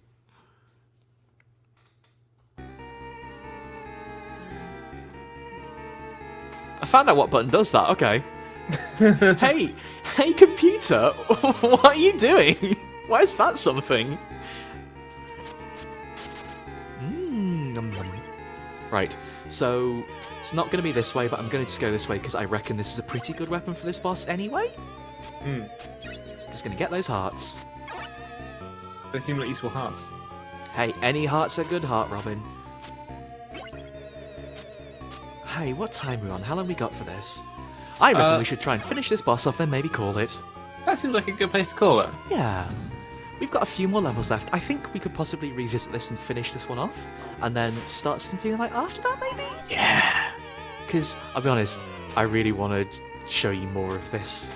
I found out what button does that, okay. Hey computer, what are you doing? Why is that something? Nom nom. Right, so it's not going to be this way, but I'm going to just go this way because I reckon this is a pretty good weapon for this boss anyway. Just going to get those hearts. They seem like useful hearts. Hey, any heart's a good heart, Robin. Hey, what time are we on? How long we got for this? I reckon we should try and finish this boss off and maybe call it. That seems like a good place to call it. Yeah. We've got a few more levels left. I think we could possibly revisit this and finish this one off, and then start something like after that, maybe? Yeah. Because, I'll be honest, I really want to show you more of this.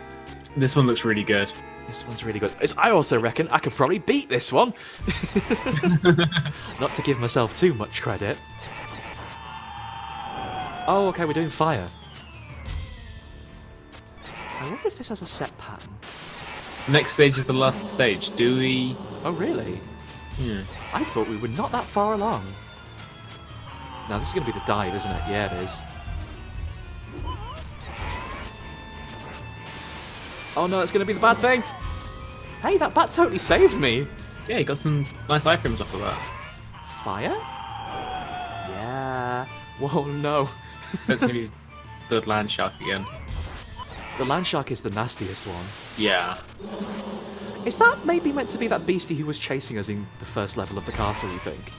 This one looks really good. This one's really good. I also reckon I could probably beat this one. Not to give myself too much credit. Oh, okay, we're doing fire. I wonder if this has a set pattern. Next stage is the last stage. Do we... Oh, really? Yeah. I thought we were not that far along. Now, this is going to be the dive, isn't it? Yeah, it is. Oh no, it's going to be the bad thing! Hey, that bat totally saved me! Yeah, you got some nice iframes off of that. Fire? Yeah. Whoa, no. That's gonna be the land shark again. The land shark is the nastiest one. Yeah. Is that maybe meant to be that beastie who was chasing us in the first level of the castle, you think?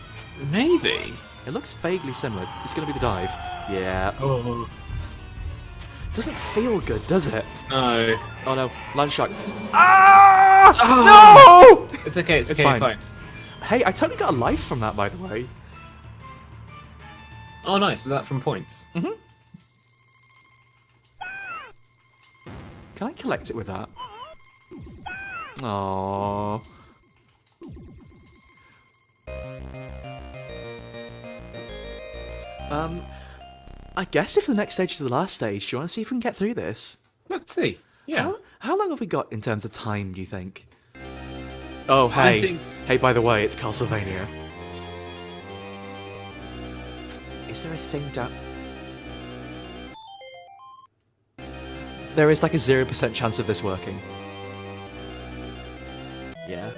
Maybe. It looks vaguely similar. It's going to be the dive. Yeah. Oh. Doesn't feel good, does it? No. Oh no, land shark. Ah! No! It's okay, it's okay, fine. Hey, I totally got a life from that, by the way. Oh, nice. Was that from points? Mm-hmm. Can I collect it with that? Aww. I guess if the next stage is the last stage, do you want to see if we can get through this? Let's see. Yeah. How long have we got in terms of time, do you think? Oh, hey. Hey, by the way, it's Castlevania. Is there a thing down... There is like a 0% chance of this working. Yeah.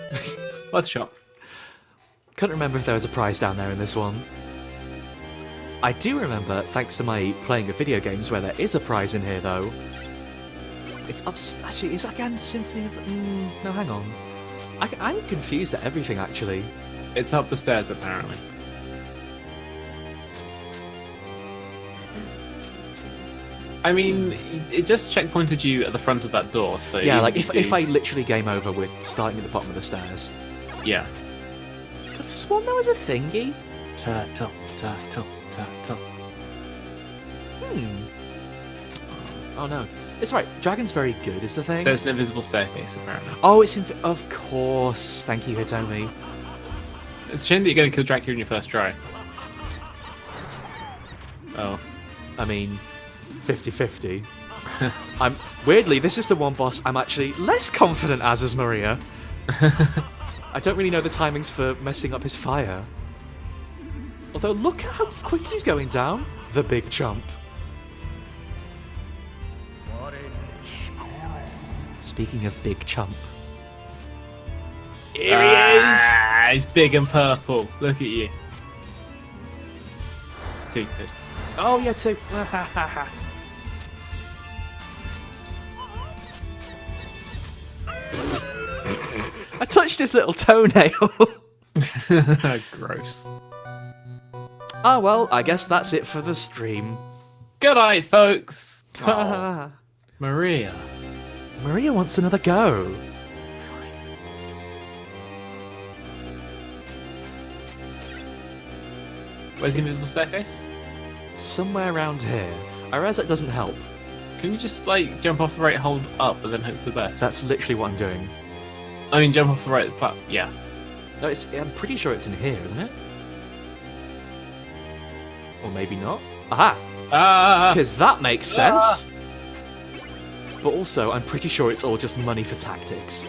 Worth a shot. Couldn't remember if there was a prize down there in this one. I do remember, thanks to my playing of video games, where there is a prize in here, though. It's up... Actually, is that again Symphony of... no, hang on. I'm confused at everything, actually. It's up the stairs, apparently. I mean, it just checkpointed you at the front of that door, so... Yeah, like, if I literally game over, we're starting at the bottom of the stairs. Yeah. Could have sworn there was a thingy. Turtle, turtle, turtle. Oh no, it's right. Dragon's very good, is the thing. There's an invisible staircase, apparently. Oh, it's of course. Thank you, Hitomi. It's a shame that you're going to kill Dracula in your first try. Oh. I mean, 50-50. Weirdly, this is the one boss I'm actually less confident as Maria. I don't really know the timings for messing up his fire. Although, look at how quick he's going down. The big jump. Speaking of big chump. Here he is! He's big and purple. Look at you. Stupid. Oh, yeah, too. I touched his little toenail. Gross. Ah, well, I guess that's it for the stream. Good night, folks. Aw. Maria. Maria wants another go. Where's the invisible staircase? Somewhere around here. I realize that doesn't help. Can you just, like, jump off the right, hold up, and then hope for the best? That's literally what I'm doing. I mean, jump off the right, yeah. No, I'm pretty sure it's in here, isn't it? Or maybe not. Aha! Because that makes sense! But also, I'm pretty sure it's all just money for tactics.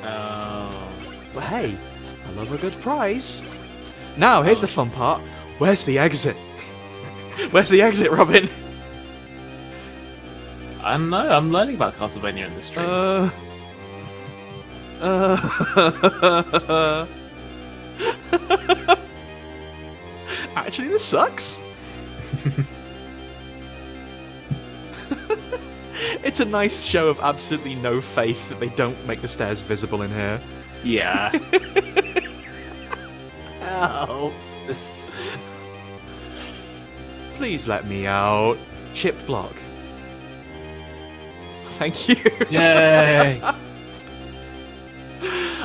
Oh. But hey, I love a good prize. Now, here's the fun part. Where's the exit? Where's the exit, Robin? I don't know, I'm learning about Castlevania in this stream. Actually, this sucks. It's a nice show of absolutely no faith that they don't make the stairs visible in here. Yeah. Help. This... Please let me out. Chipped block. Thank you. Yay!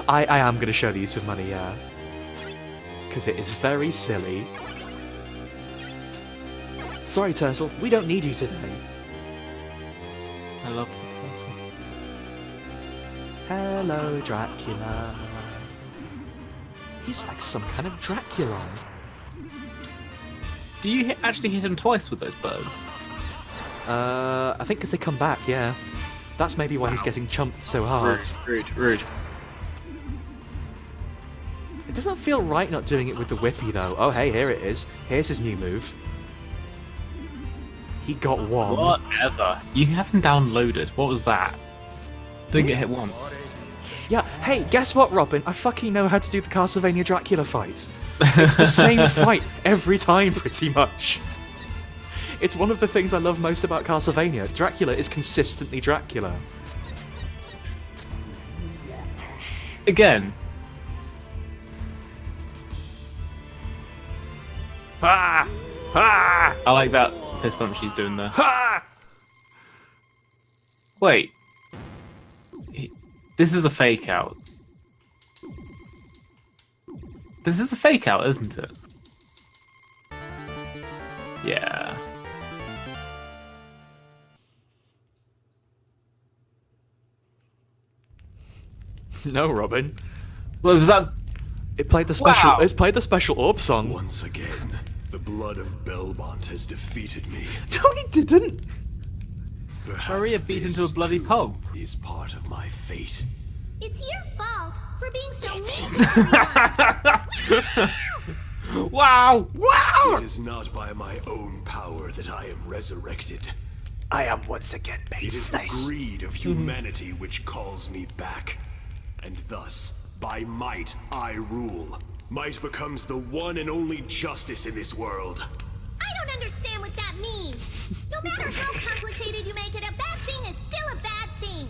I am going to show the use of money, yeah. Because it is very silly. Sorry, Turtle. We don't need you today. I love the turtle. Hello, Dracula. He's like some kind of Dracula. Do you actually hit him twice with those birds? I think because they come back, yeah. That's maybe why he's getting chumped so hard. Rude. It doesn't feel right not doing it with the whippy, though. Oh, hey, here it is. Here's his new move. He got one. Whatever. You have him downloaded. What was that? Didn't get hit once. Yeah, hey, guess what, Robin? I fucking know how to do the Castlevania Dracula fight. It's the same fight every time, pretty much. It's one of the things I love most about Castlevania. Dracula is consistently Dracula. Again. Ah! Ah! I like that fist bump she's doing there. Ah! Wait. This is a fake out. This is a fake out, isn't it? Yeah. No, Robin. Well, was that... It played the special. Wow. It's played the special orb song. Once again, the blood of Belmont has defeated me. No, he didn't. Perhaps Maria beat this into a bloody too pulp. is part of my fate. It's your fault for being so mean. Wow! Wow! It is not by my own power that I am resurrected. I am once again made It is the greed of humanity which calls me back. And thus, by might, I rule. Might becomes the one and only justice in this world. I don't understand what that means. No matter how complicated you make it, a bad thing is still a bad thing.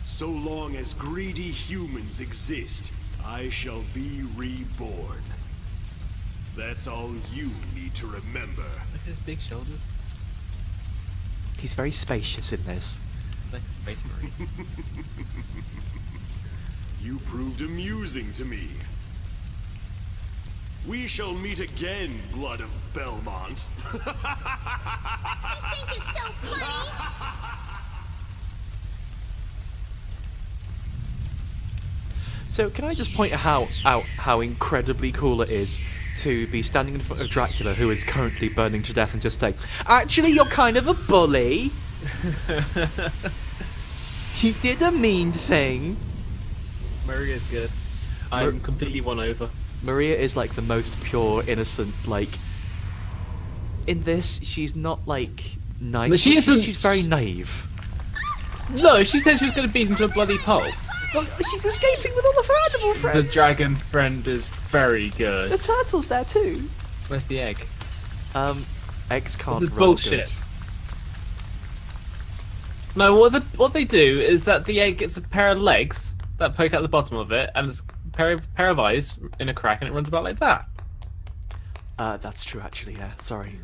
So long as greedy humans exist, I shall be reborn. That's all you need to remember. Look at his big shoulders. He's very spacious in this. Like a space marine. You proved amusing to me. We shall meet again, blood of Belmont. What you think is so funny? So can I just point out how incredibly cool it is to be standing in front of Dracula, who is currently burning to death, and just say, "Actually, you're kind of a bully. You did a mean thing." Maria's good. I'm completely won over. Maria is like the most pure, innocent. Like in this, she's not like naive. But she isn't. She's very naive. No, she said she was going to beat him to a bloody pulp. Well, she's escaping with all of her animal friends. The dragon friend is very good. The turtle's there too. Where's the egg? Eggs can't This is roll bullshit. good. No, what they do is that the egg gets a pair of legs that poke out the bottom of it, and it's a pair of eyes in a crack, and it runs about like that. That's true, actually. Yeah, sorry.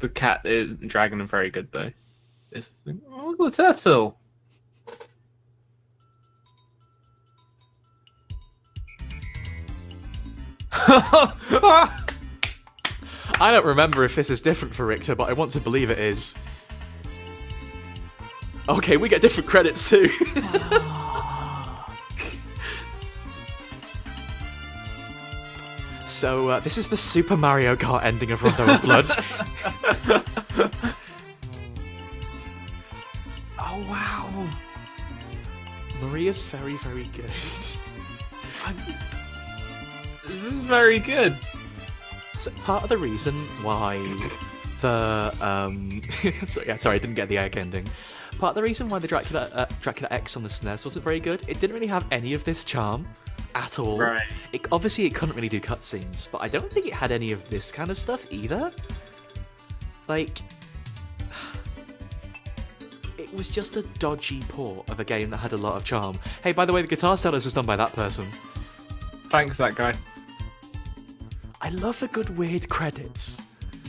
The cat and dragon are very good though. Oh, look at the turtle. I don't remember if this is different for Richter, but I want to believe it is. Okay, we get different credits too. So, this is the Super Mario Kart ending of Rondo of Blood. Oh, wow. Maria's very, very good. This is very good. So part of the reason why the sorry, I didn't get the egg ending. Part of the reason why the Dracula X on the SNES wasn't very good, it didn't really have any of this charm at all. Right. Obviously, it couldn't really do cutscenes, but I don't think it had any of this kind of stuff either. Like, it was just a dodgy port of a game that had a lot of charm. Hey, by the way, the guitar solos was done by that person. Thanks, that guy. I love the good weird credits.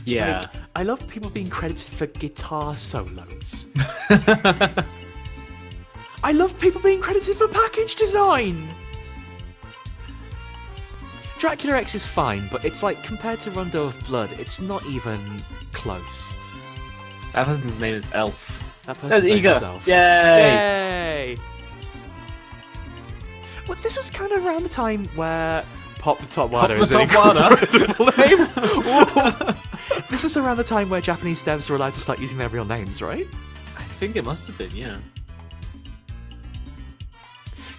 Yeah. Like, I love people being credited for guitar solos. I love people being credited for package design. Dracula X is fine, but it's like, compared to Rondo of Blood, it's not even close. That person's name is Elf. That person's name is Elf. Yay! Yay! Well, this was kind of around the time where Pop the Top Water is an incredible name. This is around the time where Japanese devs were allowed to start using their real names, right? I think it must have been, yeah.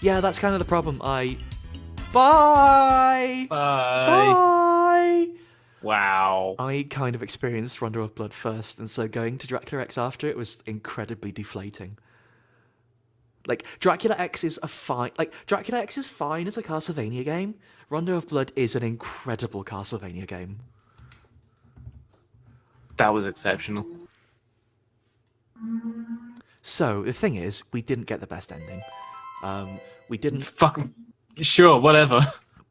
Yeah, that's kind of the problem. Bye! Bye! Bye! Wow. I kind of experienced Rondo of Blood first, and so going to Dracula X after it was incredibly deflating. Like, Dracula X is fine as a Castlevania game. Rondo of Blood is an incredible Castlevania game. That was exceptional. So, the thing is, we didn't get the best ending. We didn't... Fucking... Sure, whatever.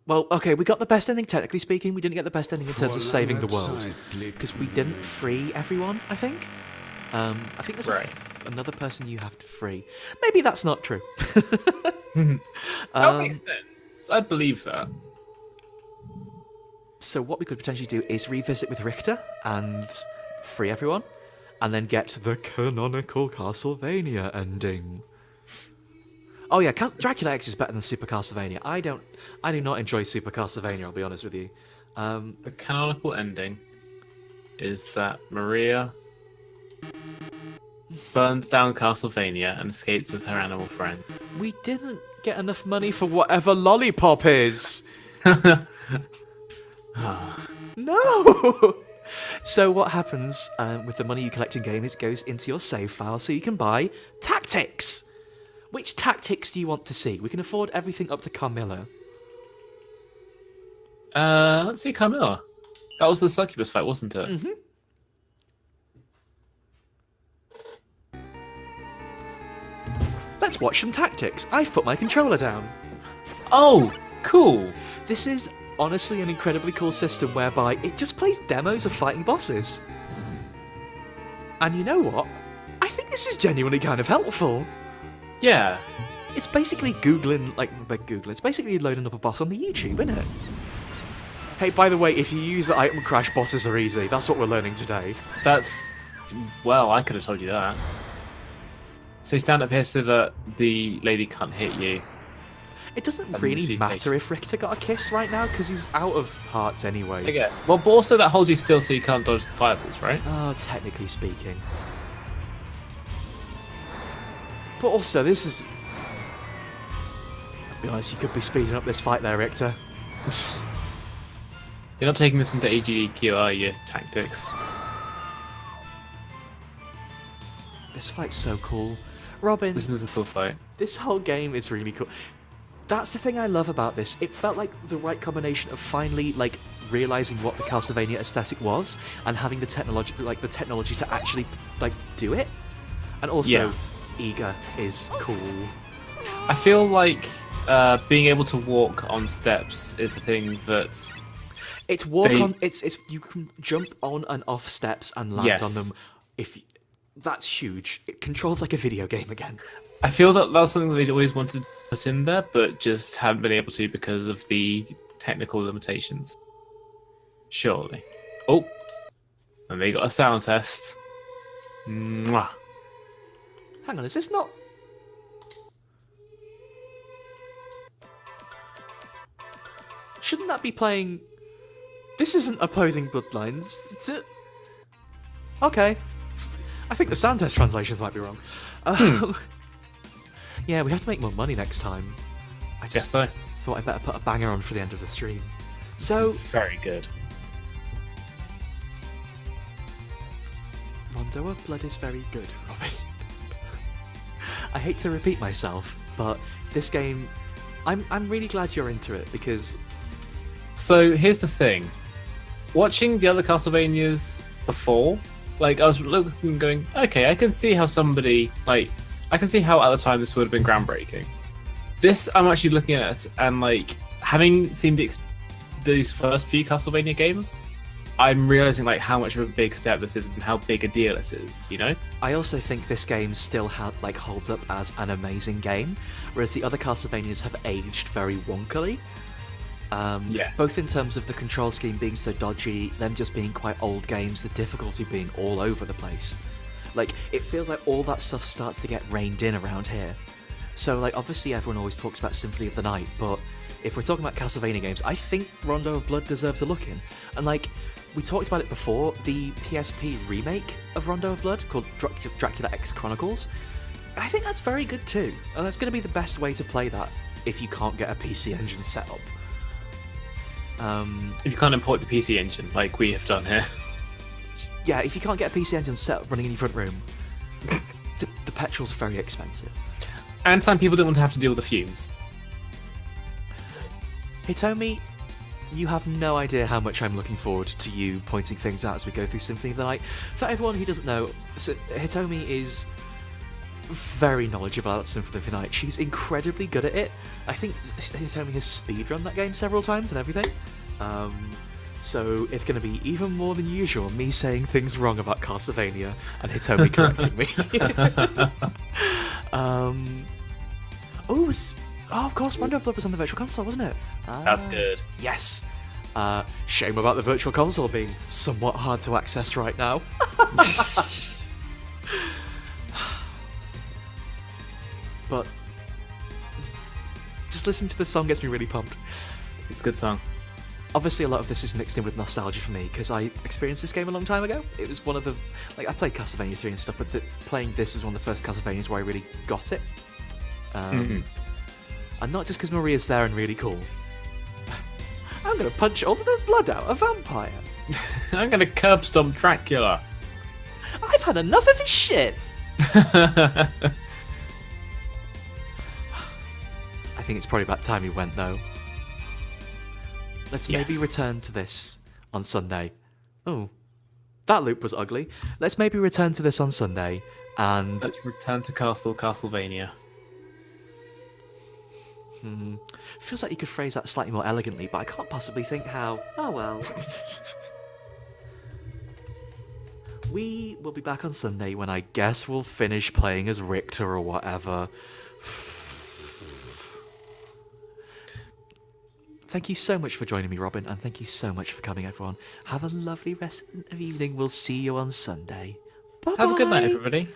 Well, okay, we got the best ending, technically speaking. We didn't get the best ending in terms of saving the world. Because we didn't free everyone, I think. I think there's another person you have to free. Maybe that's not true. That makes sense. I believe that. So what we could potentially do is revisit with Richter and free everyone, and then get the canonical Castlevania ending. Oh yeah, Dracula X is better than Super Castlevania. I do not enjoy Super Castlevania, I'll be honest with you. The canonical ending is that Maria burns down Castlevania and escapes with her animal friend. We didn't get enough money for whatever Lollipop is. No! So what happens with the money you collect in game is it goes into your save file so you can buy tactics. Which tactics do you want to see? We can afford everything up to Carmilla. Let's see Carmilla. That was the succubus fight, wasn't it? Mm-hmm. Let's watch some tactics. I've put my controller down. Oh, cool. This is honestly an incredibly cool system whereby it just plays demos of fighting bosses. And you know what? I think this is genuinely kind of helpful. Yeah. It's basically it's basically loading up a boss on the YouTube, isn't it? Hey, by the way, if you use the item crash, bosses are easy. That's what we're learning today. Well, I could have told you that. So you stand up here so that the lady can't hit you. It doesn't And really speak matter if Richter got a kiss right now, because he's out of hearts anyway. Okay. Well, but also that holds you still so you can't dodge the fireballs, right? Oh, technically speaking. But also, this is... I'll be honest, you could be speeding up this fight there, Richter. You're not taking this into AGDQ, are you? Tactics. This fight's so cool. Robin, This is a cool fight. this whole game is really cool. That's the thing I love about this. It felt like the right combination of finally, like, realizing what the Castlevania aesthetic was and having the technology to actually, like, do it. And also, Yeah. Eager is cool. I feel like being able to walk on steps is the thing that... It's it's you can jump on and off steps and land Yes. on them. That's huge. It controls like a video game again. I feel that was something that they'd always wanted to put in there, but just haven't been able to because of the technical limitations. Surely. Oh! And they got a sound test. Mwah. Hang on, is this not... Shouldn't that be playing... This isn't opposing Bloodlines. Is it? Okay. I think the sound test translations might be wrong. Yeah, we have to make more money next time. I Guess just so. thought I'd better put a banger on for the end of the stream. So So, very good. Rondo of Blood is very good, Robin. I hate to repeat myself, but this game... I'm really glad you're into it, because... So here's the thing. Watching the other Castlevanias before, like I was looking and going, okay, I can see how somebody I can see how at the time this would have been groundbreaking. This I'm actually looking at and like having seen these first few Castlevania games, I'm realizing like how much of a big step this is and how big a deal it is. You know? I also think this game still holds up as an amazing game, whereas the other Castlevanias have aged very wonkily. Yeah. Both in terms of the control scheme being so dodgy, them just being quite old games, the difficulty being all over the place. Like, it feels like all that stuff starts to get reined in around here. So, like, obviously everyone always talks about Symphony of the Night, but if we're talking about Castlevania games, I think Rondo of Blood deserves a look in. And, like, we talked about it before, the PSP remake of Rondo of Blood, called Dracula X Chronicles, I think that's very good too. And that's going to be the best way to play that if you can't get a PC Engine set up. If you can't import the PC engine like we have done here. Yeah, if you can't get a PC Engine set up running in your front room, the petrol's very expensive. And some people don't want to have to deal with the fumes. Hitomi, you have no idea how much I'm looking forward to you pointing things out as we go through Symphony of the Night. For everyone who doesn't know, Hitomi is very knowledgeable about Symphony of the Night. She's incredibly good at it. I think Hitomi has speedrun that game several times and everything. So it's going to be even more than usual me saying things wrong about Castlevania and Hitomi correcting me. Of course, Rondo of Blood was on the Virtual Console, wasn't it? That's good. Yes. Shame about the Virtual Console being somewhat hard to access right now. But just listening to the song gets me really pumped. It's a good song. Obviously, a lot of this is mixed in with nostalgia for me because I experienced this game a long time ago. It was one of the I played Castlevania 3 and stuff, but playing this was one of the first Castlevanias where I really got it. And not just because Maria's there and really cool. I'm gonna punch all the blood out a vampire. I'm gonna curb stomp Dracula. I've had enough of his shit. I think it's probably about time we went, though. Let's maybe return to this on Sunday. Oh, that loop was ugly. Let's maybe return to this on Sunday, and... Let's return to Castlevania. Feels like you could phrase that slightly more elegantly, but I can't possibly think how. Oh well. We will be back on Sunday when I guess we'll finish playing as Richter or whatever. Thank you so much for joining me, Robin, and thank you so much for coming, everyone. Have a lovely rest of the evening. We'll see you on Sunday. Bye-bye. Have a good night, everybody.